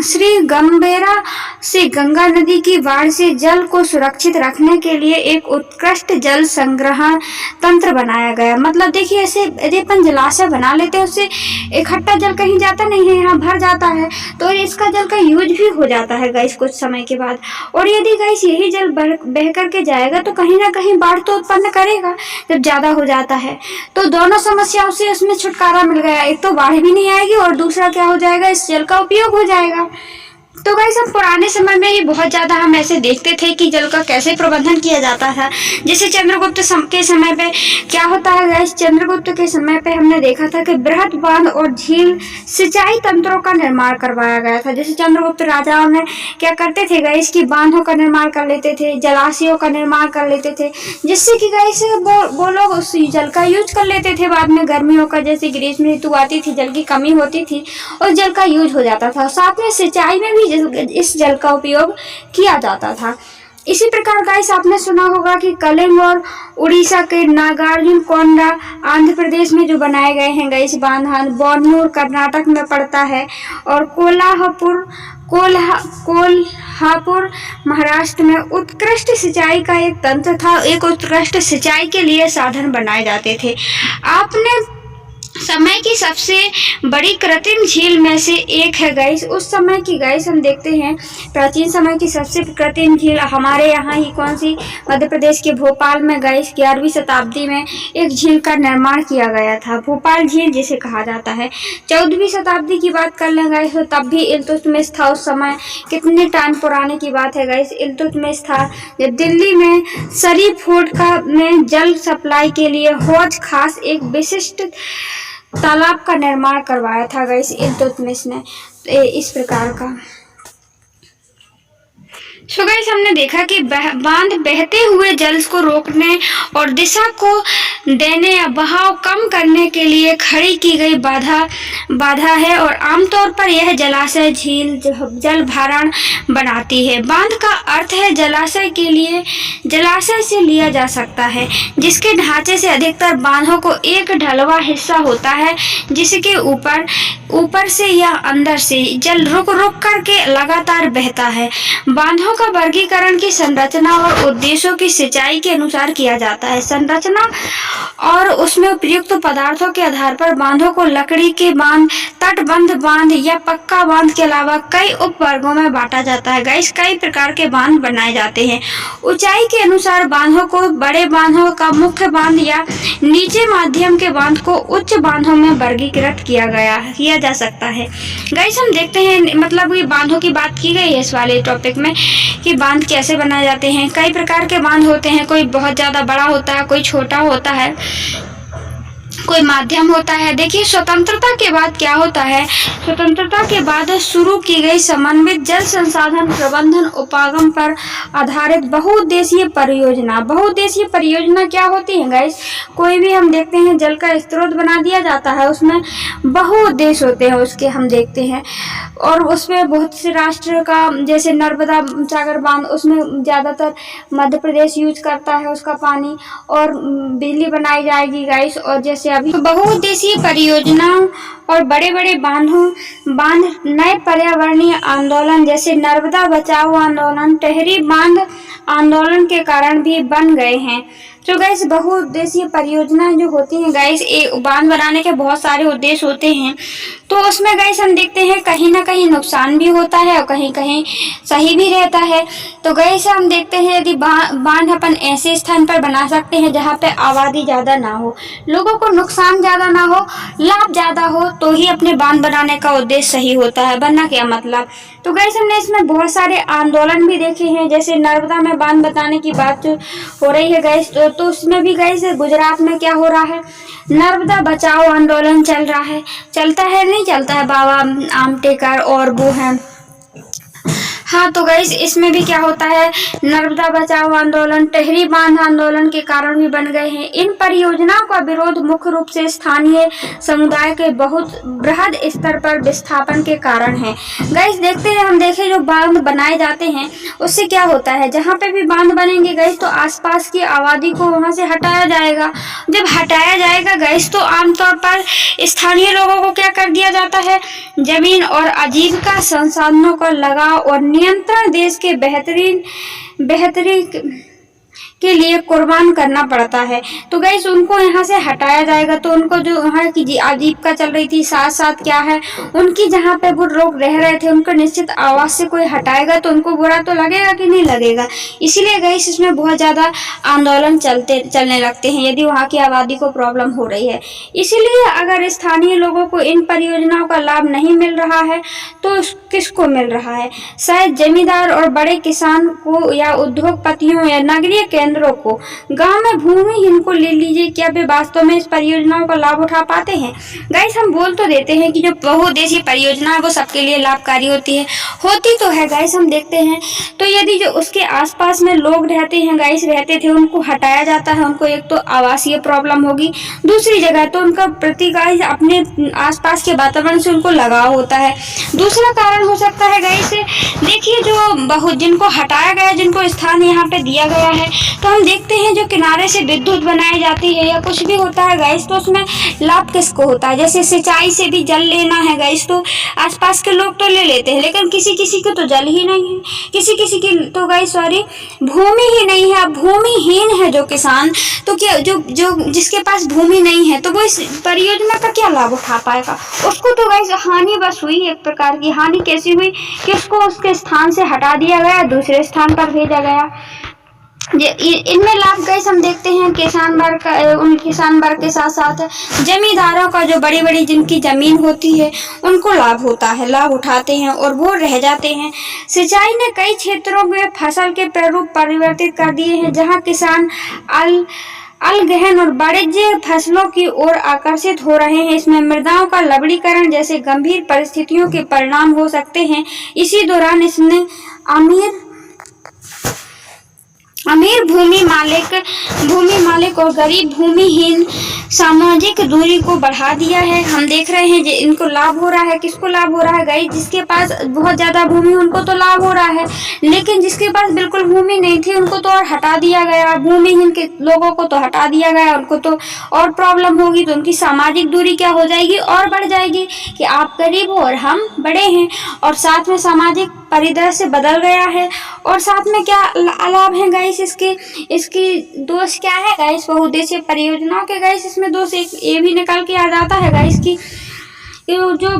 A: श्री गंभीरा से गंगा नदी की बाढ़ से जल को सुरक्षित रखने के लिए एक उत्कृष्ट जल संग्रहण तंत्र बनाया गया। मतलब देखिए, ऐसे यदि अपन जलाशय बना लेते हैं उससे इकट्ठा जल कहीं जाता नहीं है, यहाँ भर जाता है, तो इसका जल का यूज भी हो जाता है गाइस कुछ समय के बाद। और यदि गाइस यही जल बह करके जाएगा तो कहीं ना कहीं बाढ़ तो उत्पन्न करेगा जब ज्यादा हो जाता है। तो दोनों समस्याओं से उसमें छुटकारा मिल गया, एक तो बाढ़ भी नहीं आएगी और दूसरा क्या हो जाएगा, इस जल का उपयोग हो जाएगा। तो गाइस हम पुराने समय में ये बहुत ज्यादा हम ऐसे देखते थे कि जल का कैसे प्रबंधन किया जाता था। जैसे चंद्रगुप्त के समय पे क्या होता है गाइस, चंद्रगुप्त के समय पे हमने देखा था कि बृहद बांध और झील सिंचाई तंत्रों का निर्माण करवाया गया था। जैसे चंद्रगुप्त राजाओं ने क्या करते थे गाइस कि बांधों का निर्माण कर लेते थे, जलाशयों का निर्माण कर लेते थे, जिससे कि गाइस वो लोग उस जल का यूज कर लेते थे। बाद में गर्मियों का जैसे ग्रीष्म ऋतु आती थी, जल की कमी होती थी और जल का यूज हो जाता था। साथ में सिंचाई में भी इस जल का उपयोग किया जाता था। इसी प्रकार गाइस आपने सुना होगा कि कलिंग और उड़ीसा के नागार्जुन कोंडा आंध्र प्रदेश में जो बनाए गए हैं गाइस बांध, बोरनूर कर्नाटक में पड़ता है, और कोल्हापुर महाराष्ट्र में उत्कृष्ट सिंचाई का एक तंत्र था। एक उत्कृष्ट सिंचाई के लिए साधन बनाए जाते थे। आपने समय की सबसे बड़ी कृत्रिम झील में से एक है गाइस। उस समय की गाइस हम देखते हैं प्राचीन समय की सबसे कृत्रिम झील हमारे यहाँ ही कौन सी, मध्य प्रदेश के भोपाल में गाइस 11वीं शताब्दी में एक झील का निर्माण किया गया था, भोपाल झील जिसे कहा जाता है। 14वीं शताब्दी की बात कर लें गाइस तो तब भी इल्तुतमिश था उस समय। कितने टाइम पुराने की बात है गाइस, इल्तुतमिश था जब दिल्ली में शरीफ फोर्ट का में जल सप्लाई के लिए हौज खास एक विशिष्ट तालाब का निर्माण करवाया था गाइस इल्तुतमिश ने, इस प्रकार का। सो गाइस हमने देखा कि बांध बहते हुए जल को रोकने और दिशा को देने या बहाव कम करने के लिए खड़ी की गई बाधा है और आमतौर पर यह जलाशय झील जल भरण बनाती है। बांध का अर्थ है जलाशय के लिए जलाशय से लिया जा सकता है, जिसके ढांचे से अधिकतर बांधों को एक ढलवा हिस्सा होता है जिसके ऊपर से या अंदर से जल रुक करके लगातार बहता है। बांधों का वर्गीकरण की संरचना और उद्देश्यों की सिंचाई के अनुसार किया जाता है। संरचना और उसमें उपयुक्त पदार्थों के आधार पर बांधों को लकड़ी के बांध, तटबंध बांध या पक्का बांध के अलावा कई उप वर्गों में बांटा जाता है। गाइस कई प्रकार के बांध बनाए जाते हैं। ऊंचाई के अनुसार बांधों को बड़े बांधों का मुख्य बांध या नीचे माध्यम के बांध को उच्च बांधों में वर्गीकृत किया जा सकता है। गाइस हम देखते हैं मतलब ये बांधों की बात की गई है इस वाले टॉपिक में कि बांध कैसे बनाए जाते हैं। कई प्रकार के बांध होते हैं, कोई बहुत ज्यादा बड़ा होता है, कोई छोटा होता है, कोई माध्यम होता है। देखिए स्वतंत्रता के बाद क्या होता है, स्वतंत्रता के बाद शुरू की गई समन्वित जल संसाधन प्रबंधन उपागम पर आधारित बहुउद्देशीय परियोजना क्या होती है गाइस, कोई भी हम देखते हैं जल का स्रोत बना दिया जाता है, उसमें बहुउद्देश्य होते हैं उसके हम देखते हैं और उसमें बहुत से राष्ट्र का जैसे नर्मदा सागर बांध, उसमें ज्यादातर मध्य प्रदेश यूज करता है उसका पानी और बिजली बनाई जाएगी गाइस। और जैसे अभी बहुउद्देशीय परियोजनाओं और बड़े बड़े बांध नए पर्यावरणीय आंदोलन जैसे नर्मदा बचाओ आंदोलन, टिहरी बांध आंदोलन के कारण भी बन गए हैं। तो गाइस बहुउद्देशीय परियोजनाएं जो होती हैं गाइस, एक बांध बनाने के बहुत सारे उद्देश्य होते हैं, तो उसमें गाइस हम देखते हैं कहीं ना कहीं नुकसान भी होता है और कहीं कहीं सही भी रहता है। तो गाइस हम देखते हैं यदि बांध अपन ऐसे स्थान पर बना सकते हैं जहाँ पे आबादी ज्यादा ना हो, लोगों को नुकसान ज्यादा ना हो, लाभ ज्यादा हो, तो ही अपने बांध बनाने का उद्देश्य सही होता है। वरना क्या मतलब। तो गाइस हमने इसमें बहुत सारे आंदोलन भी देखे हैं, जैसे नर्मदा में बांध बनाने की बात हो रही है गाइस, तो उसमें भी गाइस गुजरात में क्या हो रहा है, नर्मदा बचाओ आंदोलन चलता है नहीं चलता है, बाबा आमटेकर और वो है। हाँ तो गाइस इसमें भी क्या होता है, नर्मदा बचाओ आंदोलन, टिहरी बांध आंदोलन के कारण भी बन गए हैं। इन परियोजनाओं का विरोध मुख्य रूप से स्थानीय समुदाय के बहुत बृहद स्तर पर विस्थापन के कारण है। गाइस देखते हैं हम देखें जो बांध बनाए जाते हैं उससे क्या होता है, जहाँ पे भी बांध बनेंगे गाइस तो आसपास की आबादी को वहां से हटाया जाएगा। जब हटाया जाएगा गाइस तो आमतौर पर स्थानीय लोगों को क्या कर दिया जाता है, जमीन और आजीविका संसाधनों का लगाव और नियंत्रण देश के बेहतरी के लिए कुर्बान करना पड़ता है। तो गाइस उनको यहाँ से हटाया जाएगा, तो उनको जो वहाँ की आजीविका चल रही थी, साथ साथ क्या है उनकी जहाँ पे वो लोग रह रहे थे उनको निश्चित आवाज से कोई हटाएगा तो उनको बुरा तो लगेगा कि नहीं लगेगा। इसीलिए गाइस इसमें बहुत ज्यादा आंदोलन चलने लगते हैं यदि वहाँ की आबादी को प्रॉब्लम हो रही है। इसीलिए अगर स्थानीय लोगों को इन परियोजनाओं का लाभ नहीं मिल रहा है तो किसको मिल रहा है, शायद जमींदार और बड़े किसान को या उद्योगपतियों या नगरीय केंद्रों को। गांव में भूमिहीन को ले लीजिए, क्या वे वास्तव में इस परियोजनाओं का लाभ उठा पाते हैं। गाइस हम बोल तो देते हैं कि जो बहुउद्देशीय परियोजना है वो सबके लिए लाभकारी होती तो है गाइस हम देखते हैं। तो यदि जो उसके आसपास में लोग रहते थे उनको हटाया जाता है, उनको एक तो आवासीय प्रॉब्लम होगी, दूसरी जगह तो उनका प्रति गाइस अपने आसपास के वातावरण से उनको लगाव होता है। दूसरा कारण हो सकता है गाइस देखिए जो जिनको हटाया गया, जिनको स्थान यहाँ पे दिया गया है तो हम देखते हैं जो किनारे से विद्युत बनाई जाती है या कुछ भी होता है गाइस, तो उसमें लाभ किसको होता है। जैसे सिंचाई से भी जल लेना है गाइस, तो आसपास के लोग तो ले लेते हैं, लेकिन किसी किसी को तो जल ही नहीं है, किसी किसी की तो गाइस सॉरी भूमि ही नहीं है। अब भूमिहीन है जो किसान, तो क्या जो जो जिसके पास भूमि नहीं है तो वो इस परियोजना का क्या लाभ उठा पाएगा। उसको तो गाइस हानि बस हुई, एक प्रकार की हानि। कैसी हुई कि उसको उसके स्थान से हटा दिया गया, दूसरे स्थान पर भेजा गया। इनमें लाभ गाइस हम देखते हैं किसान वर्ग का, उन किसान वर्ग के साथ साथ जमींदारों का, जो बड़ी बड़ी जिनकी जमीन होती है उनको लाभ होता है, लाभ उठाते हैं और वो रह जाते हैं। सिंचाई ने कई क्षेत्रों में फसल के प्रारूप परिवर्तित कर दिए हैं, जहां किसान अलगहन और वाणिज्य फसलों की ओर आकर्षित हो रहे हैं। इसमें मृदाओं का लवणीकरण जैसे गंभीर परिस्थितियों के परिणाम हो सकते हैं। इसी दौरान इसने अमीर भूमि मालिक और गरीब भूमिहीन सामाजिक दूरी को बढ़ा दिया है। हम देख रहे हैं इनको लाभ हो रहा है। किसको लाभ हो रहा है गाइस? जिसके पास बहुत ज्यादा भूमि उनको तो लाभ हो रहा है, लेकिन जिसके पास बिल्कुल भूमि नहीं थी उनको तो और हटा दिया गया। भूमिहीन के लोगों को तो हटा दिया गया, उनको तो और प्रॉब्लम होगी, तो उनकी सामाजिक दूरी क्या हो जाएगी, और बढ़ जाएगी कि आप गरीब हो और हम बड़े हैं। और साथ में सामाजिक परिदृश्य बदल गया है। और साथ में क्या लाभ है गाइस इसकी दोष क्या है गाइस बहुउद्देशीय परियोजनाओं के? गाइस इसमें दोष एक ये भी निकल के आ जाता है गाइस की जो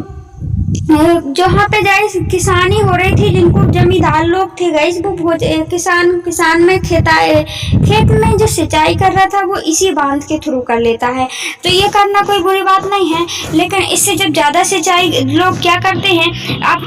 A: जहाँ पे गाइस किसानी हो रही थी, जिनको जमींदार लोग थे गाइस, वो किसान में खेत में जो सिंचाई कर रहा था वो इसी बांध के थ्रू कर लेता है। तो ये करना कोई बुरी बात नहीं है, लेकिन इससे जब ज्यादा सिंचाई लोग क्या करते हैं, आप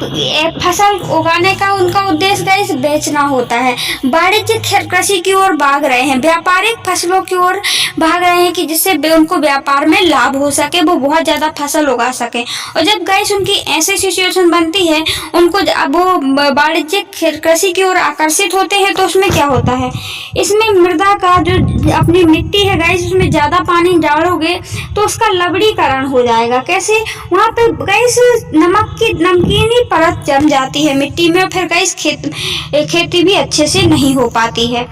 A: फसल उगाने का उनका उद्देश्य गाइस बेचना होता है, वाणिज्यिक कृषि की ओर भाग रहे हैं, व्यापारिक फसलों की ओर भाग रहे हैं कि जिससे उनको व्यापार में लाभ हो सके, वो बहुत ज्यादा फसल उगा सके। और जब गाइस उनकी ऐसी सिचुएशन बनती है, उनको अब वो वाणिज्यिक कृषि की ओर आकर्षित होते हैं, तो उसमें क्या होता है, इसमें मृदा का जो अपनी मिट्टी है गाइस, उसमें ज्यादा पानी डालोगे तो उसका लवणीकरण हो जाएगा। कैसे? वहाँ पे गाइस नमकीनी परत जम जाती है मिट्टी में, फिर गाइस खेती भी अच्छे से नहीं हो पाती है।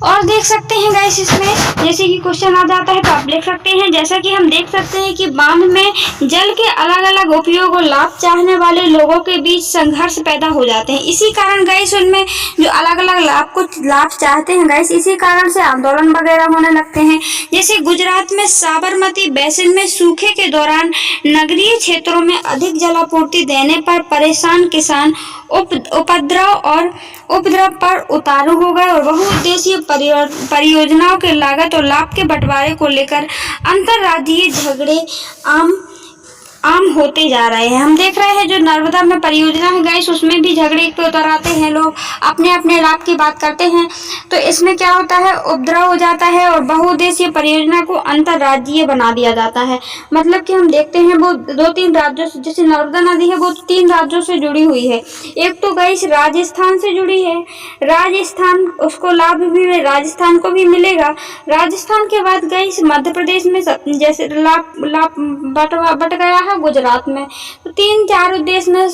A: और देख सकते हैं गाइस इसमें जैसे कि क्वेश्चन आ जाता है तो आप देख सकते हैं, जैसा कि हम देख सकते हैं कि बांध में जल के अलग अलग उपयोग और लाभ चाहने वाले लोगों के बीच संघर्ष पैदा हो जाते हैं। इसी कारण गाइस उनमें जो अलग अलग लाभ चाहते हैं गाइस, इसी कारण से आंदोलन वगैरह होने लगते हैं। जैसे गुजरात में साबरमती बेसिन में सूखे के दौरान नगरीय क्षेत्रों में अधिक जलापूर्ति देने पर परेशान किसान उपद्रव पर उतारू हो गए और बहुउद्देशीय परियोजनाओं के लागत और लाभ के बंटवारे को लेकर अंतर्राज्यीय झगड़े आम होते जा रहे हैं। हम देख रहे हैं जो नर्मदा में परियोजना है गाइस, उसमें भी झगड़े पे उतर आते हैं, लोग अपने अपने लाभ की बात करते हैं। तो इसमें क्या होता है, उपद्रव हो जाता है और बहुउद्देशीय परियोजना को अंतर्राज्यीय बना दिया जाता है। मतलब कि हम देखते हैं वो 2-3 राज्यों से, जैसे नर्मदा नदी है वो 3 राज्यों से जुड़ी हुई है। एक तो गाइस राजस्थान से जुड़ी है, राजस्थान उसको लाभ भी राजस्थान को भी मिलेगा। राजस्थान के बाद गाइस मध्य प्रदेश में जैसे लाभ बट गया है गुजरात में। तो 3-4 उद्देश्य में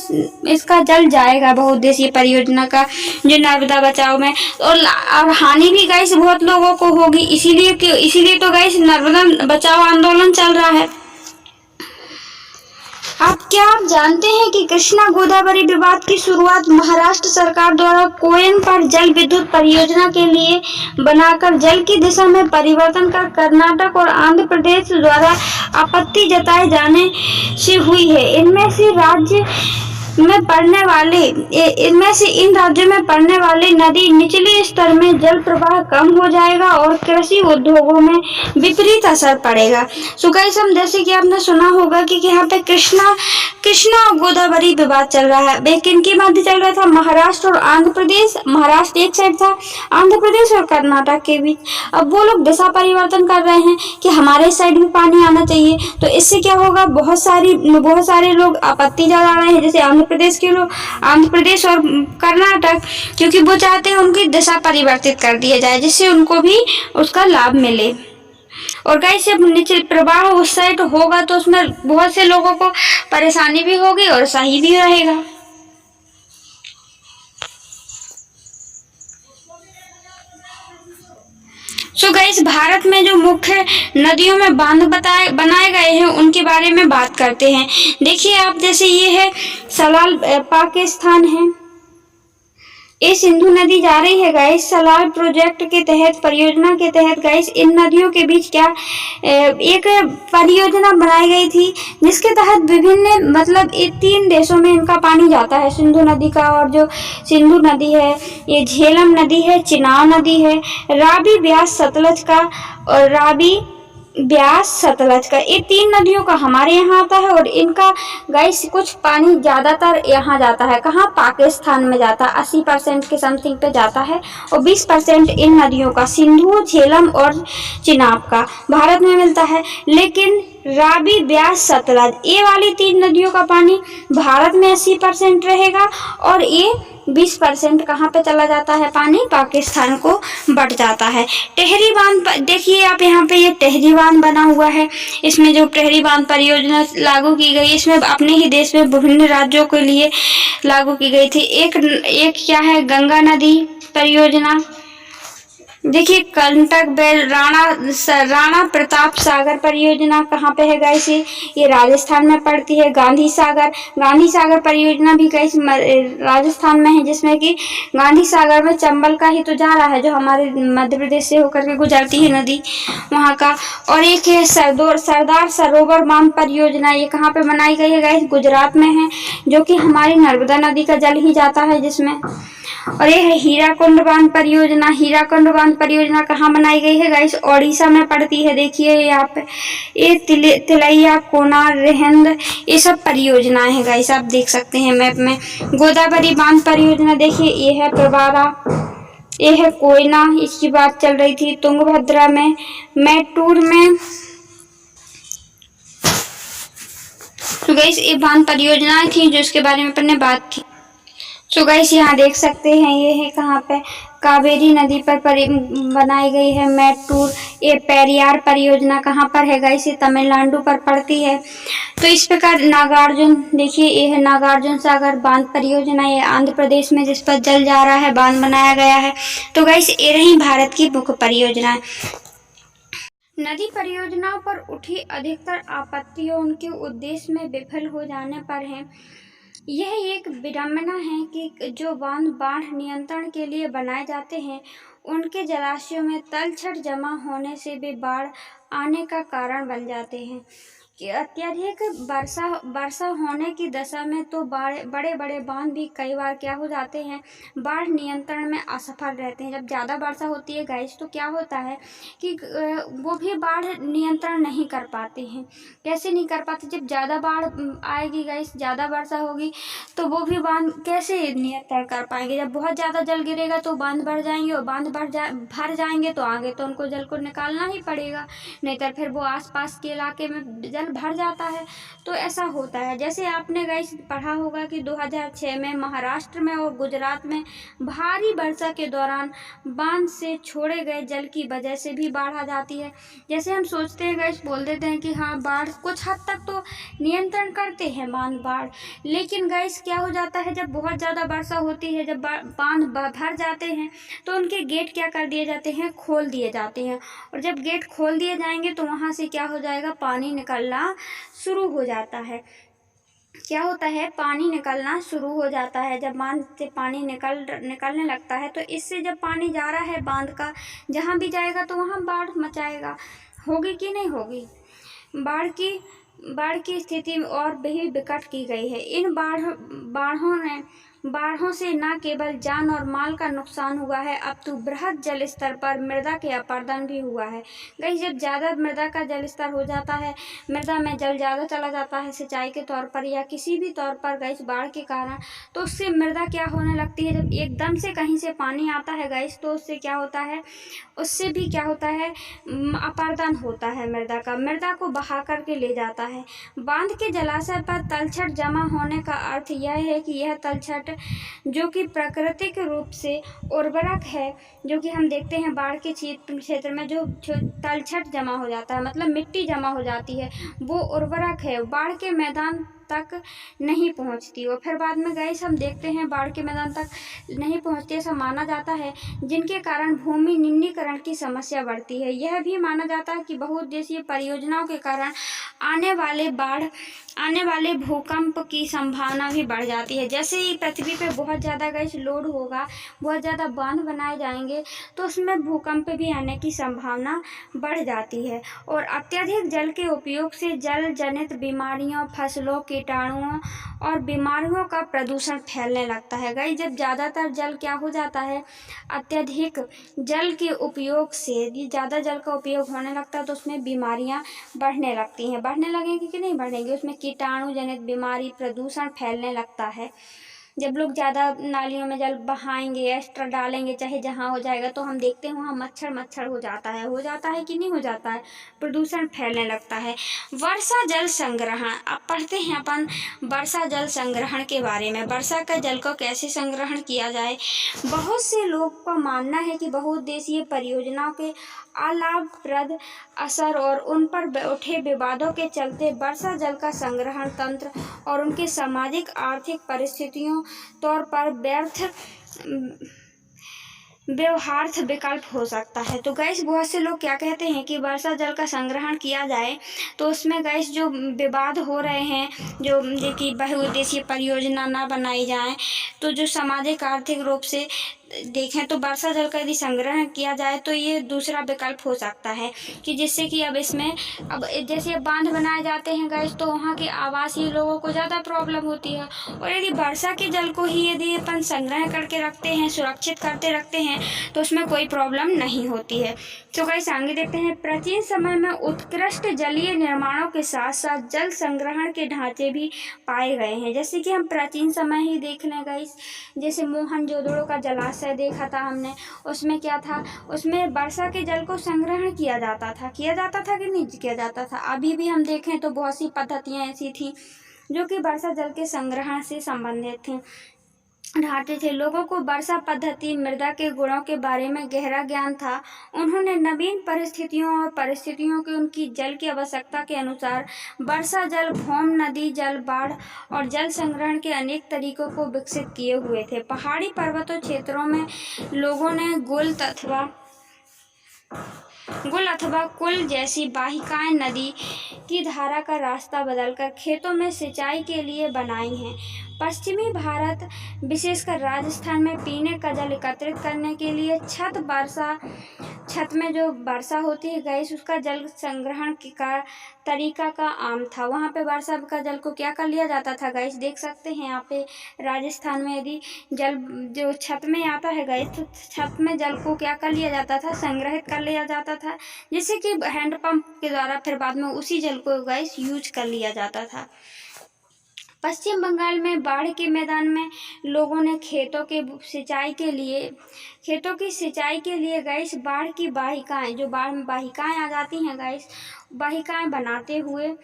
A: इसका जल जाएगा बहुउद्देशीय परियोजना का, जो नर्मदा बचाओ में। और हानि भी गाइस बहुत लोगों को होगी, इसीलिए तो गाइस नर्मदा बचाओ आंदोलन चल रहा है। क्या आप जानते हैं कि कृष्णा गोदावरी विवाद की शुरुआत महाराष्ट्र सरकार द्वारा कोयन पर जल विद्युत परियोजना के लिए बनाकर जल की दिशा में परिवर्तन कर कर्नाटक और आंध्र प्रदेश द्वारा आपत्ति जताए जाने से हुई है। इनमें से इन राज्यों में पड़ने वाले नदी निचले स्तर में जल प्रवाह कम हो जाएगा और कृषि उद्योगों में विपरीत असर पड़ेगा। सो गाइस हम जैसे कि आपने सुना होगा कि यहाँ पे कृष्णा और गोदावरी विवाद चल रहा है। किनके मध्य चल रहा था? महाराष्ट्र और आंध्र प्रदेश। महाराष्ट्र एक साइड था, आंध्र प्रदेश और कर्नाटक के बीच। अब वो लोग दिशा परिवर्तन कर रहे हैं कि हमारे साइड भी पानी आना चाहिए। तो इससे क्या होगा, बहुत सारे लोग आपत्ति जता रहे हैं, जैसे आंध्र प्रदेश के लोग, आंध्र प्रदेश और कर्नाटक, क्योंकि वो चाहते हैं उनकी दिशा परिवर्तित कर दिया जाए जिससे उनको भी उसका लाभ मिले। और गाइस जब नीचे प्रवाह उस साइड होगा तो उसमें बहुत से लोगों को परेशानी भी होगी और सही भी रहेगा। सो गाइस, भारत में जो मुख्य नदियों में बांध बनाए गए हैं उनके बारे में बात करते हैं। देखिए आप, जैसे ये है सलाल पाकिस्तान है, ये सिंधु नदी जा रही है गाइस सलाल प्रोजेक्ट के तहत, परियोजना के तहत गाइस इन नदियों के बीच क्या एक परियोजना बनाई गई थी, जिसके तहत विभिन्न मतलब ये 3 देशों में इनका पानी जाता है, सिंधु नदी का, और जो सिंधु नदी है, ये झेलम नदी है, चिनाब नदी है, रावी ब्यास सतलज का, और रावी ब्यास सतलज का, ये 3 नदियों का हमारे यहाँ आता है। और इनका गाइस कुछ पानी ज्यादातर यहाँ जाता है, कहाँ, पाकिस्तान में जाता है, 80% के समथिंग पे जाता है, और 20% इन नदियों का, सिंधु, झेलम और चिनाब का भारत में मिलता है। लेकिन रावी ब्यास सतलज, ये वाली 3 नदियों का पानी भारत में 80% रहेगा, और ये 20% कहाँ पे चला जाता है, पानी पाकिस्तान को बढ़ जाता है। टेहरी बांध देखिए आप, यहाँ पे ये टेहरी बांध बना हुआ है, इसमें जो टेहरी बांध परियोजना लागू की गई, इसमें अपने ही देश में विभिन्न राज्यों के लिए लागू की गई थी। एक क्या है, गंगा नदी परियोजना। देखिए कंटक बेल राणा प्रताप सागर परियोजना कहाँ पे है गाइस, ये राजस्थान में पड़ती है। गांधी सागर परियोजना भी गाइस राजस्थान में है, जिसमें कि गांधी सागर में चंबल का ही तो जा रहा है, जो हमारे मध्य प्रदेश से होकर के गुजरती है नदी, वहाँ का। और एक है सरदार सरोवर बांध परियोजना, ये कहाँ पे बनाई गई है गाइस, गुजरात में है, जो कि हमारी नर्मदा नदी का जल ही जाता है जिसमें। और ये है हीराकुंड बांध परियोजना कहाँ बनाई गई है गाइस, ओडिशा में पड़ती है। देखिए यहाँ पे ये तिलैया, कोनार, रेहंद, ये सब परियोजनाएं हैं गाइस, आप देख सकते हैं मैप में। गोदावरी बांध परियोजना देखिए, ये है प्रवारा, ये है कोयना, इसकी बात चल रही थी। तुंगभद्रा में, मैटूर में। तो गाइस ये बांध परियोजनाएं थी जो इसके बारे में अपन ने बात की। सो गाइस यहाँ देख सकते हैं, ये है कहाँ पे, कावेरी नदी पर बनाई गई है मैटूर। ये पेरियार परियोजना कहाँ पर है गाइस, ये तमिलनाडु पर पड़ती है। तो इस प्रकार नागार्जुन, देखिए ये है नागार्जुन सागर बांध परियोजना, ये आंध्र प्रदेश में जिस पर जल जा रहा है, बांध बनाया गया है। तो गाइस ये रही भारत की मुख्य परियोजनाएं। नदी परियोजनाओं पर उठी अधिकतर आपत्तियों उनके उद्देश्य में विफल हो जाने पर है। यह एक विडंबना है कि जो बांध बाढ़ नियंत्रण के लिए बनाए जाते हैं, उनके जलाशयों में तलछट जमा होने से भी बाढ़ आने का कारण बन जाते हैं। कि अत्यधिक वर्षा होने की दशा में तो बड़े बड़े बांध भी कई बार क्या हो जाते हैं, बाढ़ नियंत्रण में असफल रहते हैं। जब ज़्यादा वर्षा होती है गाइस, तो क्या होता है कि वो भी बाढ़ नियंत्रण नहीं कर पाते हैं। कैसे नहीं कर पाते, जब ज़्यादा बाढ़ आएगी गाइस, ज़्यादा वर्षा होगी, तो वो भी बांध कैसे नियंत्रण कर पाएंगे। जब बहुत ज़्यादा जल गिरेगा तो बांध भर जाएंगे, और बांध भर जाएंगे तो आगे तो उनको जल को निकालना ही पड़ेगा, नहीं तो फिर वो आसपास के इलाके में जल भर जाता है। तो ऐसा होता है। जैसे आपने गाइस पढ़ा होगा कि 2006 में महाराष्ट्र में और गुजरात में भारी वर्षा के दौरान बांध से छोड़े गए जल की वजह से भी बाढ़ आ जाती है। जैसे हम सोचते हैं गाइस, बोल देते हैं कि हाँ बाढ़ कुछ हद तक तो नियंत्रण करते हैं बाढ़, लेकिन गाइस क्या हो जाता है, जब बहुत ज़्यादा वर्षा होती है, जब बांध भर जाते हैं, तो उनके गेट क्या कर दिए जाते हैं, खोल दिए जाते हैं। और जब गेट खोल दिए जाएंगे तो वहाँ से क्या हो जाएगा, पानी निकलना शुरू हो जाता है। क्या होता है, पानी निकलना शुरू हो जाता है। जब बांध से पानी निकलने लगता है, तो इससे जब पानी जा रहा है बांध का, जहाँ भी जाएगा तो वहाँ बाढ़ मचाएगा। होगी कि नहीं होगी। बाढ़ की स्थिति और भी विकट की गई है। इन बाढ़ों से न केवल जान और माल का नुकसान हुआ है, अब तो बृहद जल स्तर पर मृदा के अपरदन भी हुआ है। गाइस जब ज़्यादा मृदा का जल स्तर हो जाता है, मृदा में जल ज़्यादा चला जाता है सिंचाई के तौर पर या किसी भी तौर पर गाइस बाढ़ के कारण, तो उससे मृदा क्या होने लगती है, जब एकदम से कहीं से पानी आता है गाइस, तो उससे क्या होता है, उससे भी क्या होता है, अपरदन होता है मृदा को बहा करके ले जाता है। बांध के जलाशय पर तलछट जमा होने का अर्थ यह है कि यह तलछट जो कि प्राकृतिक रूप से उर्वरक है, जो कि हम देखते हैं बाढ़ के क्षेत्र में जो तलछट जमा हो जाता है, मतलब मिट्टी जमा हो जाती है, वो उर्वरक है। बाढ़ के मैदान तक नहीं पहुंचती और फिर बाद में गाइस हम देखते हैं बाढ़ के मैदान तक नहीं पहुंचती, ऐसा माना जाता है, जिनके कारण भूमि निम्नीकरण की समस्या बढ़ती है। यह भी माना जाता है कि बहुउद्देशीय परियोजनाओं के कारण आने वाले भूकंप की संभावना भी बढ़ जाती है। जैसे ही पृथ्वी पे बहुत ज़्यादा गैस लोड होगा, बहुत ज़्यादा बांध बनाए जाएंगे तो उसमें भूकंप भी आने की संभावना बढ़ जाती है। और अत्यधिक जल के उपयोग से जल जनित बीमारियों, फसलों, कीटाणुओं और बीमारियों का प्रदूषण फैलने लगता है। गई जब ज़्यादातर जल क्या हो जाता है, अत्यधिक जल के उपयोग से, ज़्यादा जल का उपयोग होने लगता है तो उसमें बीमारियां बढ़ने लगती हैं। बढ़ने लगेंगी कि नहीं बढ़ेंगी, उसमें कीटाणु जनित बीमारी, प्रदूषण फैलने लगता है। जब लोग ज़्यादा नालियों में जल बहाएंगे, एक्स्ट्रा डालेंगे, चाहे जहाँ हो जाएगा, तो हम देखते हैं वहाँ मच्छर हो जाता है कि नहीं हो जाता है, प्रदूषण फैलने लगता है। वर्षा जल संग्रहण, अब पढ़ते हैं अपन वर्षा जल संग्रहण के बारे में। वर्षा का जल को कैसे संग्रहण किया जाए। बहुत से लोग का मानना है कि बहुउद्देशीय परियोजनाओं के अलाभप्रद असर और उन पर उठे विवादों के चलते वर्षा जल का संग्रहण तंत्र और उनके सामाजिक आर्थिक परिस्थितियों तौर पर व्यवहार्थ विकल्प हो सकता है। तो गैस बहुत से लोग क्या कहते हैं कि वर्षा जल का संग्रहण किया जाए तो उसमें गैस जो विवाद हो रहे हैं, जो कि बहुउद्देशीय परियोजना ना बनाई जाए, तो जो सामाजिक आर्थिक रूप से देखें तो वर्षा जल का यदि संग्रहण किया जाए तो ये दूसरा विकल्प हो सकता है कि जिससे कि अब जैसे बांध बनाए जाते हैं गैस, तो वहाँ के आवासीय लोगों को ज़्यादा प्रॉब्लम होती है। और यदि वर्षा के जल को ही यदि अपन संग्रह करके रखते हैं, सुरक्षित करते रखते हैं, तो उसमें कोई प्रॉब्लम नहीं होती है। तो गैस आगे देखते हैं। प्राचीन समय में उत्कृष्ट जलीय निर्माणों के साथ साथ जल संग्रहण के ढांचे भी पाए गए हैं। जैसे कि हम प्राचीन समय ही देख लें गैस, जैसे मोहनजोदड़ो का जलाशय देखा था हमने, उसमें क्या था, उसमें वर्षा के जल को संग्रहण किया जाता था कि नहीं किया जाता था। अभी भी हम देखें तो बहुत सी पद्धतियाँ ऐसी थी जो कि वर्षा जल के संग्रहण से संबंधित थी, ढांचे थे। लोगों को वर्षा पद्धति, मृदा के गुणों के बारे में गहरा ज्ञान था। उन्होंने नवीन परिस्थितियों की उनकी जल की आवश्यकता के अनुसार वर्षा जल, भौम नदी जल, बाढ़ और जल संग्रहण के अनेक तरीकों को विकसित किए हुए थे। पहाड़ी पर्वतों क्षेत्रों में लोगों ने गुल अथवा कुल जैसी वाहिकाएं नदी की धारा का रास्ता बदलकर खेतों में सिंचाई के लिए बनाई हैं। पश्चिमी भारत, विशेषकर राजस्थान में पीने का जल एकत्रित करने के लिए छत में जो वर्षा होती है गैस, उसका जल संग्रहण का तरीका का आम था। वहाँ पे वर्षा का जल को क्या कर लिया जाता था गैस, देख सकते हैं यहाँ पे राजस्थान में यदि जल जो छत में आता है गैस, तो छत में जल को क्या कर लिया जाता था, संग्रहित कर लिया जाता था, जिससे कि हैंडपंप के द्वारा फिर बाद में उसी जल को गैस यूज कर लिया जाता था। पश्चिम बंगाल में बाढ़ के मैदान में लोगों ने खेतों की सिंचाई के लिए गैस बाढ़ की वाहिकाएं, जो बाढ़ में वाहिकाएं आ जाती हैं गैस, वाहिकाएं बनाते हुए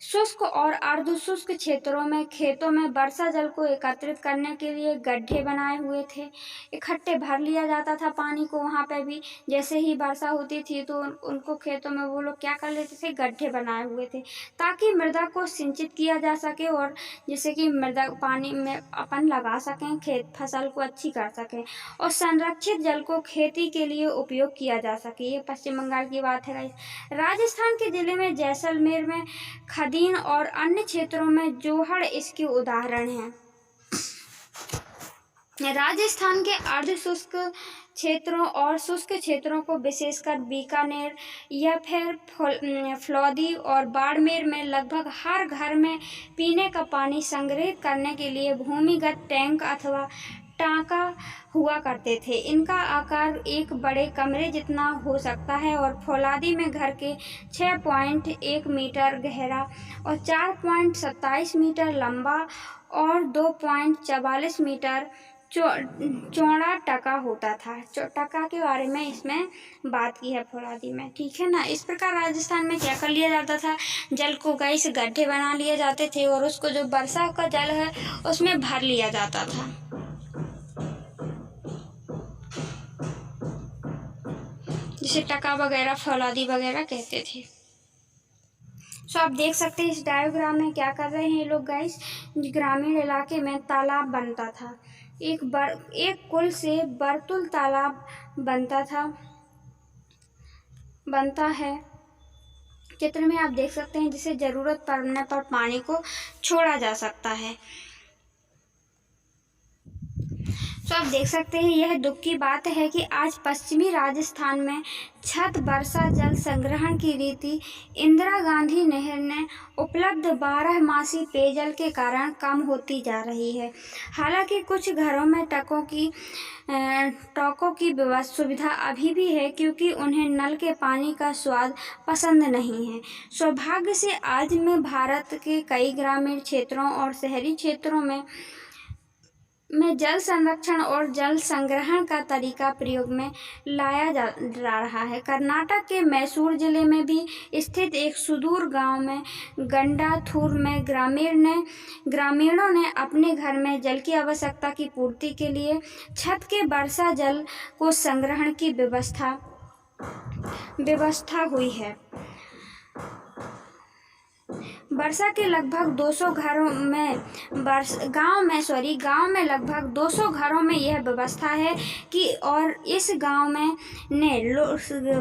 A: शुष्क और अर्ध शुष्क क्षेत्रों में खेतों में वर्षा जल को एकत्रित करने के लिए गड्ढे बनाए हुए थे। इकट्ठे भर लिया जाता था पानी को। वहाँ पे भी जैसे ही वर्षा होती थी तो उनको खेतों में वो लोग क्या कर लेते थे, गड्ढे बनाए हुए थे, ताकि मृदा को सिंचित किया जा सके और जिससे कि मृदा पानी में अपन लगा सकें, खेत फसल को अच्छी कर सकें और संरक्षित जल को खेती के लिए उपयोग किया जा सके। ये पश्चिम बंगाल की बात है। राजस्थान के जिले में जैसलमेर में खदीन और अन्य क्षेत्रों में जोहड़ इसके उदाहरण हैं। राजस्थान के अर्ध शुष्क क्षेत्रों और शुष्क क्षेत्रों को विशेषकर बीकानेर या फिर फ्लौदी और बाड़मेर में लगभग हर घर में पीने का पानी संग्रहित करने के लिए भूमिगत टैंक अथवा टांका हुआ करते थे। इनका आकार एक बड़े कमरे जितना हो सकता है और फौलादी में घर के 6.1 मीटर गहरा और 4.27 मीटर लंबा और 2.44 मीटर चौड़ा टका होता था। टका के बारे में इसमें बात की है फौलादी में, ठीक है ना। इस प्रकार राजस्थान में क्या कर लिया जाता था, जल को गैस गड्ढे बना लिए जाते थे और उसको जो वर्षा का जल है उसमें भर लिया जाता था। जिसे टका वगैरह, फौलादी वगैरह कहते थे। सो आप देख सकते हैं इस डायग्राम में क्या कर रहे हैं ये लोग गाइस। ग्रामीण इलाके में तालाब बनता था, एक कुल से बर्तुल तालाब बनता है। चित्र में आप देख सकते हैं जिसे जरूरत पड़ने पर पानी को छोड़ा जा सकता है। तो आप देख सकते हैं यह दुख की बात है कि आज पश्चिमी राजस्थान में छत वर्षा जल संग्रहण की रीति इंदिरा गांधी नहर ने उपलब्ध 12 मासी पेयजल के कारण कम होती जा रही है। हालांकि कुछ घरों में टकों की सुविधा अभी भी है, क्योंकि उन्हें नल के पानी का स्वाद पसंद नहीं है। सौभाग्य से आज में भारत के कई ग्रामीण क्षेत्रों और शहरी क्षेत्रों में जल संरक्षण और जल संग्रहण का तरीका प्रयोग में लाया जा रहा है। कर्नाटक के मैसूर जिले में भी स्थित एक सुदूर गांव में गंडाथूर में ग्रामीणों ने अपने घर में जल की आवश्यकता की पूर्ति के लिए छत के वर्षा जल को संग्रहण की व्यवस्था हुई है। वर्षा के लगभग 200 घरों में गांव में लगभग 200 घरों में यह व्यवस्था है कि और इस गांव में ने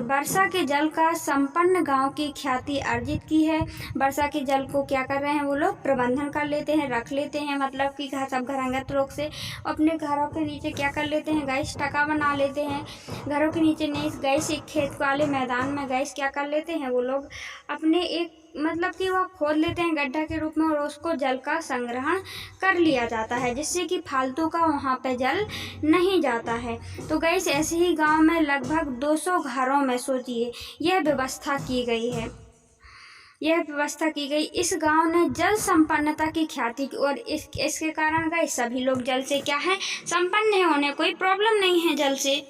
A: वर्षा के जल का संपन्न गांव की ख्याति अर्जित की है। वर्षा के जल को क्या कर रहे हैं वो लोग प्रबंधन कर लेते हैं, रख लेते हैं, मतलब कि सब घरंगत लोग से अपने घरों के नीचे क्या कर लेते हैं गैस टका बना लेते हैं। घरों के नीचे नहीं गैस एक खेत वाले मैदान में गैस क्या कर लेते हैं वो लोग अपने एक मतलब कि वो खोद लेते हैं गड्ढा के रूप में और उसको जल का संग्रहण कर लिया जाता है, जिससे कि फालतू का वहाँ पे जल नहीं जाता है। तो गैस ऐसे ही गांव में लगभग 200 घरों में सोचिए यह व्यवस्था की गई। इस गांव ने जल संपन्नता की ख्याति की और इसके कारण गए सभी लोग जल से क्या है संपन्न है, उन्हें कोई प्रॉब्लम नहीं है जल से।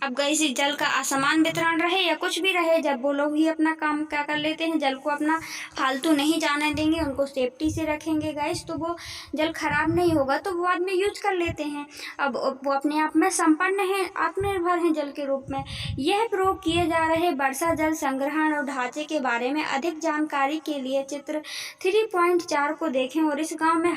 A: अब गई जल का असमान वितरण रहे या कुछ भी रहे, जब वो लोग ही अपना काम क्या कर लेते हैं जल को अपना फालतू नहीं जाने देंगे, उनको सेफ्टी से रखेंगे गैस, तो वो जल खराब नहीं होगा तो वो आदमी यूज कर लेते हैं। अब वो अपने आप में संपन्न है, आत्मनिर्भर हैं जल के रूप में। यह प्रयोग किए जा रहे वर्षा जल संग्रहण और ढांचे के बारे में अधिक जानकारी के लिए चित्र 3.4 को देखें। और इस गाँव में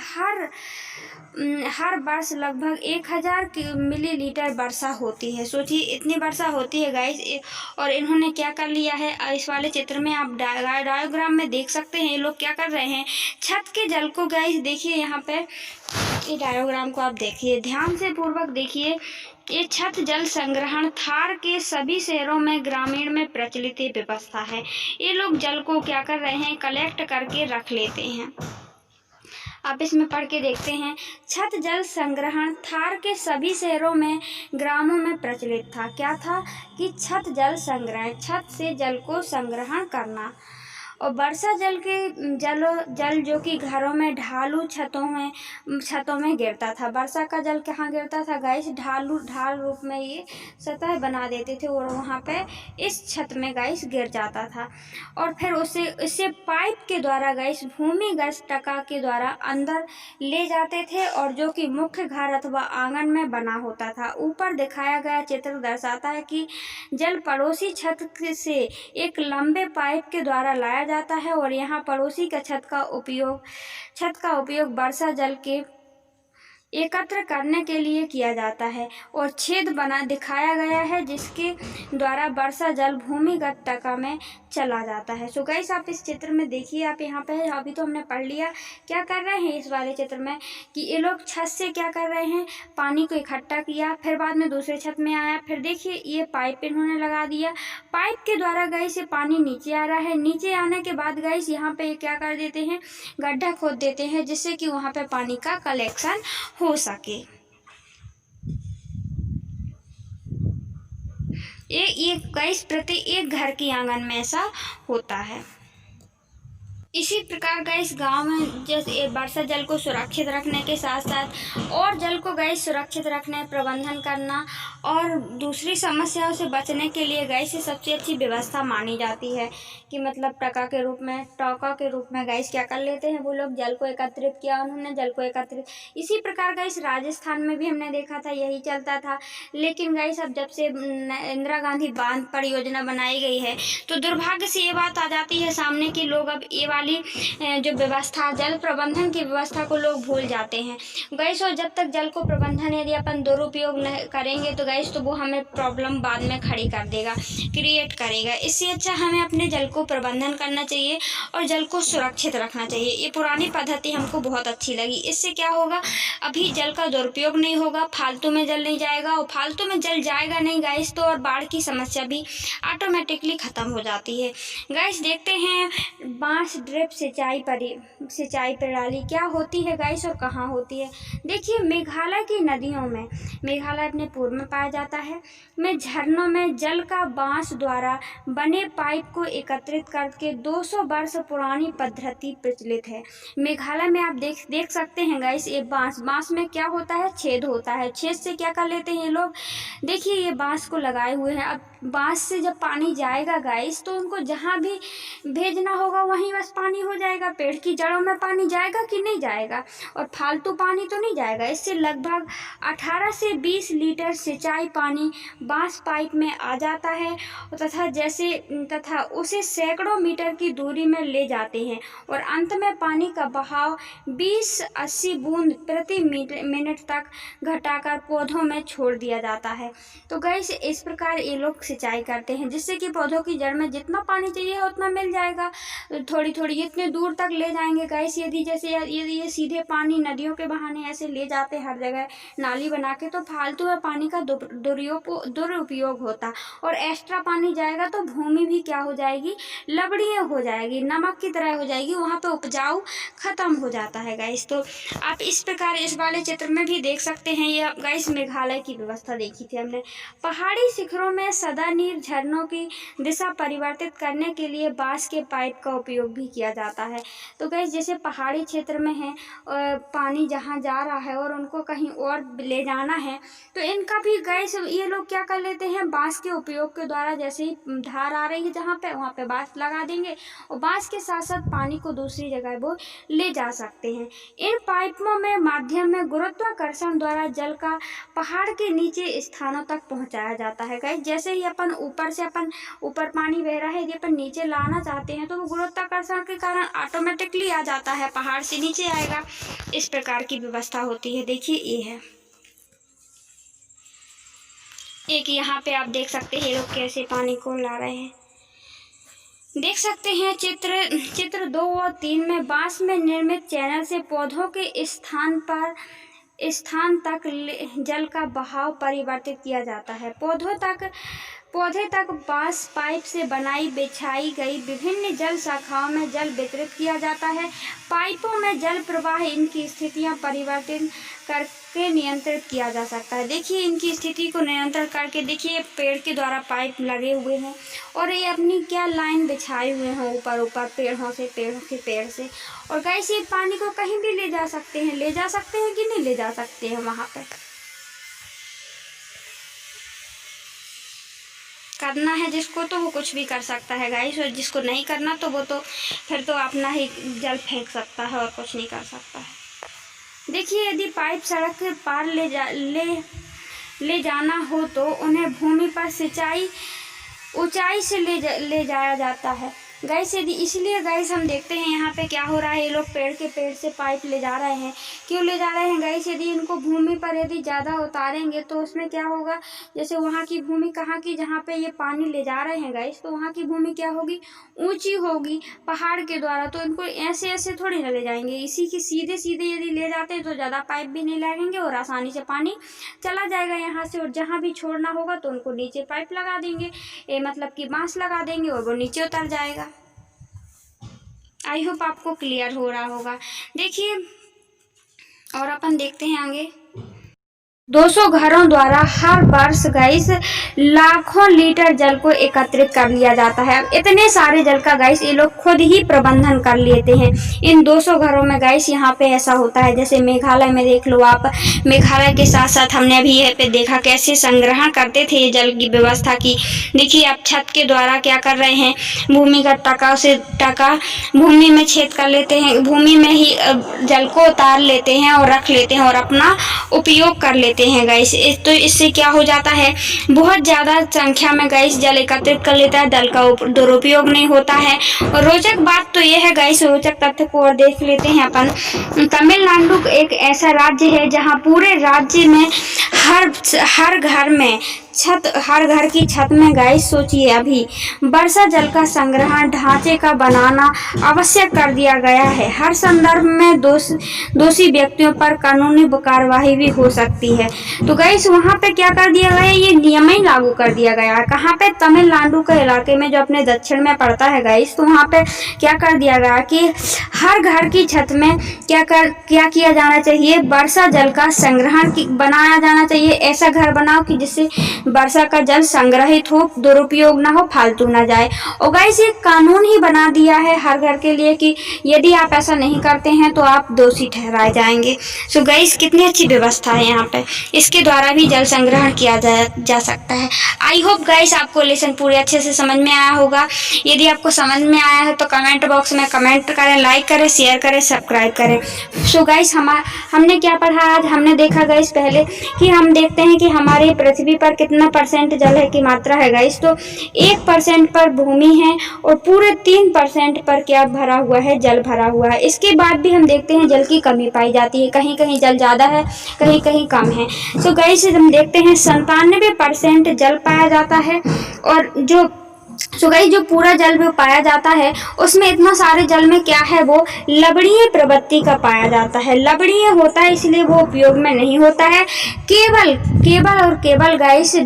A: हर वर्ष लगभग 1000 मिलीलीटर वर्षा होती है। सोचिए इतनी वर्षा होती है गाइस। और इन्होंने क्या कर लिया है इस वाले चित्र में आप डायग्राम में देख सकते हैं ये लोग क्या कर रहे हैं छत के जल को गाइस देखिए यहाँ पे ये डायग्राम को आप देखिए ध्यान से पूर्वक देखिए। ये छत जल संग्रहण थार के सभी शहरों में ग्रामीण में प्रचलित व्यवस्था है। ये लोग जल को क्या कर रहे हैं कलेक्ट करके रख लेते हैं। आप इसमें पढ़ के देखते हैं छत जल संग्रहण थार के सभी शहरों में ग्रामों में प्रचलित था। क्या था कि छत जल संग्रहण, छत से जल को संग्रहण करना। और वर्षा जल जो कि घरों में ढालू छतों में गिरता था। वर्षा का जल कहाँ गिरता था गाइस ढाल रूप में ये सतह बना देते थे और वहाँ पे इस छत में गाइस गिर जाता था। और फिर इसे पाइप के द्वारा गाइस भूमिगत टका के द्वारा अंदर ले जाते थे और जो कि मुख्य घर अथवा आंगन में बना होता था। ऊपर दिखाया गया चित्र दर्शाता है कि जल पड़ोसी छत से एक लंबे पाइप के द्वारा लाया जाता है और यहाँ पड़ोसी का छत का उपयोग वर्षा जल के एकत्र करने के लिए किया जाता है और छेद बना दिखाया गया है जिसके द्वारा वर्षा जल भूमिगत टका में चला जाता है। सो गाइस आप इस चित्र में देखिए, आप यहाँ पे अभी तो हमने पढ़ लिया क्या कर रहे हैं इस वाले चित्र में कि ये लोग छत से क्या कर रहे हैं पानी को इकट्ठा किया, फिर बाद में दूसरे छत में आया, फिर देखिए ये पाइप इन्होंने लगा दिया, पाइप के द्वारा गाइस ये पानी नीचे आ रहा है। नीचे आने के बाद गाइस यहाँ पे क्या कर देते हैं गड्ढा खोद देते हैं जिससे कि वहाँ पे पानी का कलेक्शन हो सके। ये गाइस प्रति एक घर के आंगन में ऐसा होता है। इसी प्रकार गाइस गांव में जैसे वर्षा जल को सुरक्षित रखने के साथ साथ और जल को गाइस सुरक्षित रखने, प्रबंधन करना और दूसरी समस्याओं से बचने के लिए गाइस ये सबसे अच्छी व्यवस्था मानी जाती है कि मतलब टोका के रूप में गाइस क्या कर लेते हैं वो लोग, जल को एकत्रित किया उन्होंने, जल को एकत्रित। इसी प्रकार गाइस राजस्थान में भी हमने देखा था यही चलता था। लेकिन गाइस अब जब से इंदिरा गांधी बांध परियोजना बनाई गई है तो दुर्भाग्य से ये बात आ जाती है सामने कि लोग अब ये वाली जो व्यवस्था, जल प्रबंधन की व्यवस्था को लोग भूल जाते हैं गाइस। और जब तक जल को प्रबंधन यदि अपन दुरुपयोग नहीं करेंगे तो गाइस तो वो हमें प्रॉब्लम बाद में खड़ी कर देगा, क्रिएट करेगा। इससे अच्छा हमें अपने जल को प्रबंधन करना चाहिए और जल को सुरक्षित रखना चाहिए। ये पुरानी पद्धति हमको बहुत अच्छी लगी। इससे क्या होगा, अभी जल का दुरुपयोग नहीं होगा, फालतू में जल नहीं जाएगा, और फालतू में जल जाएगा नहीं गाइस तो और बाढ़ की समस्या भी ऑटोमेटिकली ख़त्म हो जाती है। गाइस देखते हैं बांस ड्रिप सिंचाई प्रणाली क्या होती है गाइस और कहाँ होती है। देखिए मेघालय की नदियों में, मेघालय अपने पूर्व में पाया जाता है, में झरनों में जल का बांस द्वारा बने पाइप को एकत्रित करके 200 वर्ष पुरानी पद्धति प्रचलित है। मेघालय में आप देख सकते हैं गाइस, ये बांस में क्या होता है, छेद होता है। छेद से क्या कर लेते हैं ये लोग, देखिए ये बांस को लगाए हुए हैं। अब बांस से जब पानी जाएगा गाइस तो उनको जहाँ भी भेजना होगा वहीं बस पानी हो जाएगा। पेड़ की जड़ों में पानी जाएगा कि नहीं जाएगा, और फालतू पानी तो नहीं जाएगा। इससे लगभग 18 से 20 लीटर सिंचाई पानी बांस पाइप में आ जाता है तथा उसे सैकड़ों मीटर की दूरी में ले जाते हैं और अंत में पानी का बहाव 20-80 बूंद प्रति मिनट तक घटाकर पौधों में छोड़ दिया जाता है। तो गाइस इस प्रकार ये लोग सिंचाई करते हैं जिससे कि पौधों की जड़ में जितना पानी चाहिए उतना मिल जाएगा। थोड़ी थोड़ी इतने दूर तक ले जाएंगे गाइस। यदि ये सीधे पानी नदियों के बहाने ऐसे ले जाते हर जगह नाली बना के तो फालतू में पानी का दुरुपयोग होता, और एक्स्ट्रा पानी जाएगा तो भूमि भी क्या हो जाएगी, लवणीय हो जाएगी, नमक की तरह हो जाएगी, वहाँ पे उपजाऊ खत्म हो जाता है गाइस। तो आप इस प्रकार इस वाले चित्र में भी देख सकते हैं। ये गाइस मेघालय की व्यवस्था देखी थी हमने। पहाड़ी शिखरों में सदा नीर झरनों की दिशा परिवर्तित करने के लिए बांस के पाइप का उपयोग भी किया जाता है। तो गाइस जैसे पहाड़ी क्षेत्र में है पानी जहाँ जा रहा है और उनको कहीं और ले जाना है तो इनका भी गाइस ये लोग क्या कर लेते हैं, बांस के उपयोग के द्वारा जैसे ही धार आ रही है जहाँ पे वहाँ पे बांस लगा देंगे और बांस के साथ साथ पानी को दूसरी जगह वो ले जा सकते हैं। इन पाइपों में माध्यम में गुरुत्वाकर्षण द्वारा जल का पहाड़ के नीचे स्थानों तक पहुँचाया जाता है गाइस। जैसे ही अपन ऊपर पानी बह रहा है, यदि अपन नीचे लाना चाहते हैं तो वो गुरुत्वाकर्षण के कारण ऑटोमेटिकली आ जाता है, पहाड़ से नीचे आएगा। इस प्रकार की व्यवस्था होती है। देखिए ये है एक, यहाँ पे आप देख सकते हैं लोग कैसे पानी को ला रहे हैं। देख सकते हैं चित्र 2 और 3 में बांस में निर्मित चैनल से पौधों के स्थान तक जल का बहाव परिवर्तित किया जाता है। पौधे तक बांस पाइप से बिछाई गई विभिन्न जल शाखाओं में जल वितरित किया जाता है। पाइपों में जल प्रवाह इनकी स्थितियां परिवर्तित करके नियंत्रित किया जा सकता है। देखिए इनकी स्थिति को नियंत्रण करके, देखिए पेड़ के द्वारा पाइप लगे हुए हैं और ये अपनी क्या लाइन बिछाए हुए हैं ऊपर पेड़ों के पेड़ से। और गाइस ये पानी को कहीं भी ले जा सकते हैं कि नहीं ले जा सकते हैं, वहाँ पर करना है जिसको तो वो कुछ भी कर सकता है गाइस, और जिसको नहीं करना तो वो तो फिर तो अपना ही जल फेंक सकता है और कुछ नहीं कर सकता है। देखिए यदि पाइप सड़क के पार ले जाना हो तो उन्हें भूमि पर ऊंचाई से ले जाया जाता है गाइस। यदि इसलिए गाइस हम देखते हैं यहाँ पे क्या हो रहा है, ये लोग पेड़ से पाइप ले जा रहे हैं। क्यों ले जा रहे हैं गाइस, यदि इनको भूमि पर यदि ज़्यादा उतारेंगे तो उसमें क्या होगा, जैसे वहाँ की भूमि कहाँ की, जहाँ पे ये पानी ले जा रहे हैं गाइस, तो वहाँ की भूमि क्या होगी, ऊंची होगी पहाड़ के द्वारा। तो इनको ऐसे थोड़ी ना ले जाएंगे, इसी की सीधे यदि ले जाते हैं तो ज़्यादा पाइप भी नहीं लगेंगे और आसानी से पानी चला जाएगा यहाँ से। और जहाँ भी छोड़ना होगा तो उनको नीचे पाइप लगा देंगे, मतलब कि बांस लगा देंगे और वो नीचे उतर जाएगा। आई होप आपको क्लियर हो रहा होगा। देखिए और अपन देखते हैं आगे। 200 घरों द्वारा हर वर्ष गाइस लाखों लीटर जल को एकत्रित कर लिया जाता है। अब इतने सारे जल का गाइस ये लोग खुद ही प्रबंधन कर लेते हैं इन 200 घरों में गाइस। यहाँ पे ऐसा होता है जैसे मेघालय में देख लो आप, मेघालय के साथ साथ हमने अभी यहाँ पे देखा कैसे संग्रहण करते थे ये जल की व्यवस्था की। देखिए आप छत के द्वारा क्या कर रहे हैं, भूमिगत टका से टका भूमि में छेद कर लेते हैं, भूमि में ही जल को उतार लेते हैं और रख लेते हैं और अपना उपयोग कर लेते हैं गाइस। तो इससे क्या हो जाता है, बहुत ज्यादा संख्या में गाइस जल एकत्रित कर लेता है, जल का दुरुपयोग नहीं होता है। और रोचक बात तो यह है गाइस, रोचक तथ्य को और देख लेते हैं अपन। तमिलनाडु एक ऐसा राज्य है जहां पूरे राज्य में हर घर में हर घर की छत में गाइस सोचिए अभी वर्षा जल का संग्रहण ढांचे का बनाना आवश्यक कर दिया गया है। हर संदर्भ में दोषी व्यक्तियों पर कानूनी कार्रवाई भी हो सकती है। तो गाइस वहां पे क्या कर दिया गया, ये नियम ही लागू कर दिया गया है। कहाँ पे, तमिलनाडु के इलाके में जो अपने दक्षिण में पड़ता है गाइस। तो वहां पे क्या कर दिया गया कि हर घर की छत में क्या किया जाना चाहिए, वर्षा जल का संग्रहण बनाया जाना चाहिए। ऐसा घर बनाओ कि जिससे वर्षा का जल संग्रहित हो, दुरुपयोग ना हो, फालतू ना जाए। और गाइस ये कानून ही बना दिया है हर घर के लिए कि यदि आप ऐसा नहीं करते हैं तो आप दोषी ठहराए जाएंगे। सो गाइस कितनी अच्छी व्यवस्था है यहाँ पे, इसके द्वारा भी जल संग्रहण किया जा सकता है। आई होप गाइस आपको लेसन पूरे अच्छे से समझ में आया होगा। यदि आपको समझ में आया है तो कमेंट बॉक्स में कमेंट करें, लाइक करें, शेयर करें, सब्सक्राइब करें। सो गाइस हमने क्या पढ़ा आज, हमने देखा गाइस पहले कि हम देखते हैं कि हमारी पृथ्वी पर कितना % जल है की मात्रा है गाइस। तो 1% पर भूमि है और पूरे 3% पर क्या भरा हुआ है, जल भरा हुआ है। इसके बाद भी हम देखते हैं जल की कमी पाई जाती है, कहीं कहीं जल ज्यादा है, कहीं कहीं कम है। सो गाइस हम देखते हैं 97% जल पाया जाता है। और जो गाइस जो पूरा जल भी पाया जाता है उसमें इतना सारे जल में क्या है, वो लवणीय प्रवृत्ति का पाया जाता है। लवणीय होता है इसलिए वो उपयोग में नहीं होता है। केवल गाइस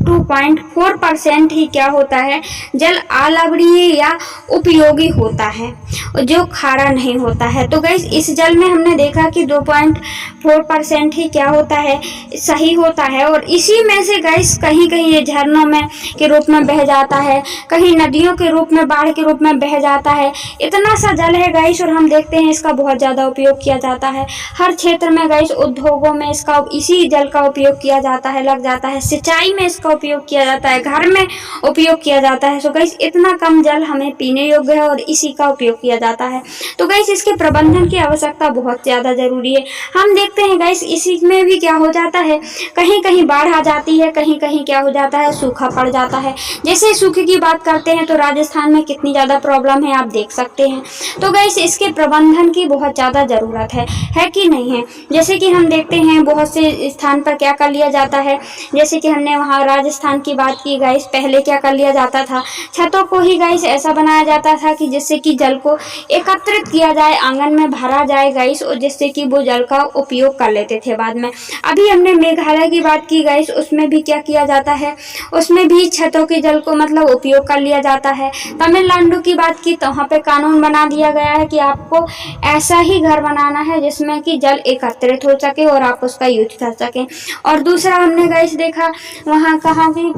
A: 2.4% ही क्या होता है, जल अलवणीय या उपयोगी होता है, जो खारा नहीं होता है। तो गाइस इस जल में हमने देखा कि 2.4% ही क्या होता है, सही होता है। और इसी में से गाइस कहीं कहीं ये झरनों में के रूप में बह जाता है, कहीं नदियों के रूप में, बाढ़ के रूप में बह जाता है। इतना सा जल है गाइस और हम देखते हैं इसका बहुत ज्यादा उपयोग किया जाता है। हर क्षेत्र में गाइस, उद्योगों में इसका इसी जल का उपयोग किया जाता है, लग जाता है। सिंचाई में इसका उपयोग किया जाता है, घर में उपयोग किया जाता है। सो गाइस इतना कम जल हमें पीने योग्य है और इसी का उपयोग किया जाता है। तो गाइस इसके प्रबंधन की आवश्यकता बहुत ज्यादा जरूरी है। हम देखते हैं गाइस इसी में भी क्या हो जाता है, कहीं कहीं बाढ़ आ जाती है, कहीं कहीं क्या हो जाता है, सूखा पड़ जाता है। जैसे सूखे की बात करते हैं तो राजस्थान में कितनी ज्यादा प्रॉब्लम है आप देख सकते हैं। तो गाइस इसके प्रबंधन की बहुत ज्यादा जरूरत है कि नहीं है। जैसे कि हम देखते हैं बहुत से स्थान पर क्या कर लिया जाता है, जैसे कि हमने वहाँ राजस्थान की बात की गाइस, पहले क्या कर लिया जाता था, छतों को ही गाइस ऐसा बनाया जाता था कि जिससे कि जल को एकत्रित किया जाए, आंगन में भरा जाए गाइस, और जिससे कि वो जल का उपयोग कर लेते थे बाद में। अभी हमने मेघालय की बात की गाइस, उसमें भी क्या किया जाता है, उसमें भी छतों के जल को मतलब उपयोग कर लिया जाता है। तमिलनाडु की बात की तो वहाँ पे कानून बना दिया गया है कि आपको ऐसा ही घर बनाना है जिसमें कि जल एकत्रित हो सके और आप उसका यूज कर सकें। और दूसरा हमने गाइस देखा वहाँ कहा कि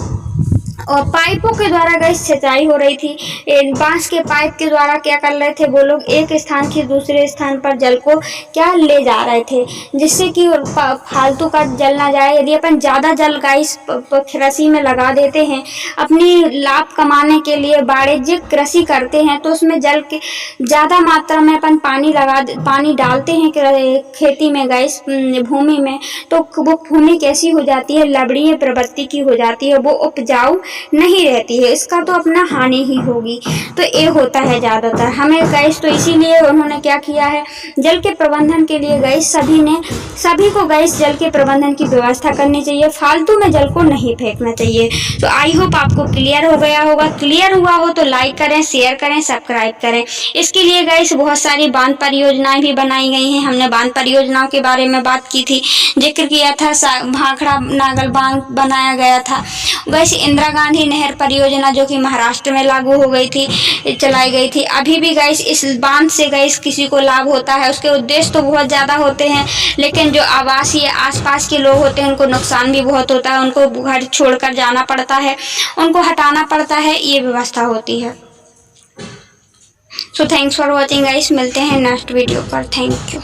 A: और पाइपों के द्वारा गैस सिंचाई हो रही थी। बांस के पाइप के द्वारा क्या कर रहे थे वो लोग, एक स्थान से दूसरे स्थान पर जल को क्या ले जा रहे थे, जिससे कि फालतू का जल ना जाए। यदि अपन ज़्यादा जल गाइस कृषि में लगा देते हैं, अपनी लाभ कमाने के लिए वाणिज्यिक कृषि करते हैं, तो उसमें जल के ज़्यादा मात्रा में अपन पानी डालते हैं खेती में गाइस, भूमि में, तो वो भूमि कैसी हो जाती है, लवणीय प्रवृत्ति की हो जाती है, वो उपजाऊ नहीं रहती है। इसका तो अपना हानि ही होगी। तो ये होता है ज़्यादातर हमें गाइस। तो इसीलिए उन्होंने क्या किया है, जल के प्रबंधन के लिए गाइस सभी को गाइस जल के प्रबंधन की व्यवस्था करनी चाहिए, फालतू में जल को नहीं फेंकना चाहिए। तो आई होप आपको क्लियर हो गया होगा। क्लियर हुआ हो तो लाइक करें, शेयर करें, सब्सक्राइब करें। इसके लिए गाइस बहुत सारी बांध परियोजनाएं भी बनाई गई हैं। हमने बांध परियोजनाओं के बारे में बात की थी, जिक्र किया था। भाखड़ा नागल बांध बनाया गया था गाइस। इंदिरा गांधी नहर परियोजना जो कि महाराष्ट्र में लागू हो गई थी, चलाई गई थी। अभी भी गाइस इस बांध से गाइस किसी को लाभ होता है, उसके उद्देश्य तो बहुत ज़्यादा होते हैं, लेकिन जो आवासीय आसपास के लोग होते हैं उनको नुकसान भी बहुत होता है, उनको घर छोड़कर जाना पड़ता है, उनको हटाना पड़ता है, ये व्यवस्था होती है। So thanks for watching guys, मिलते हैं नेक्स्ट वीडियो पर। Thank you.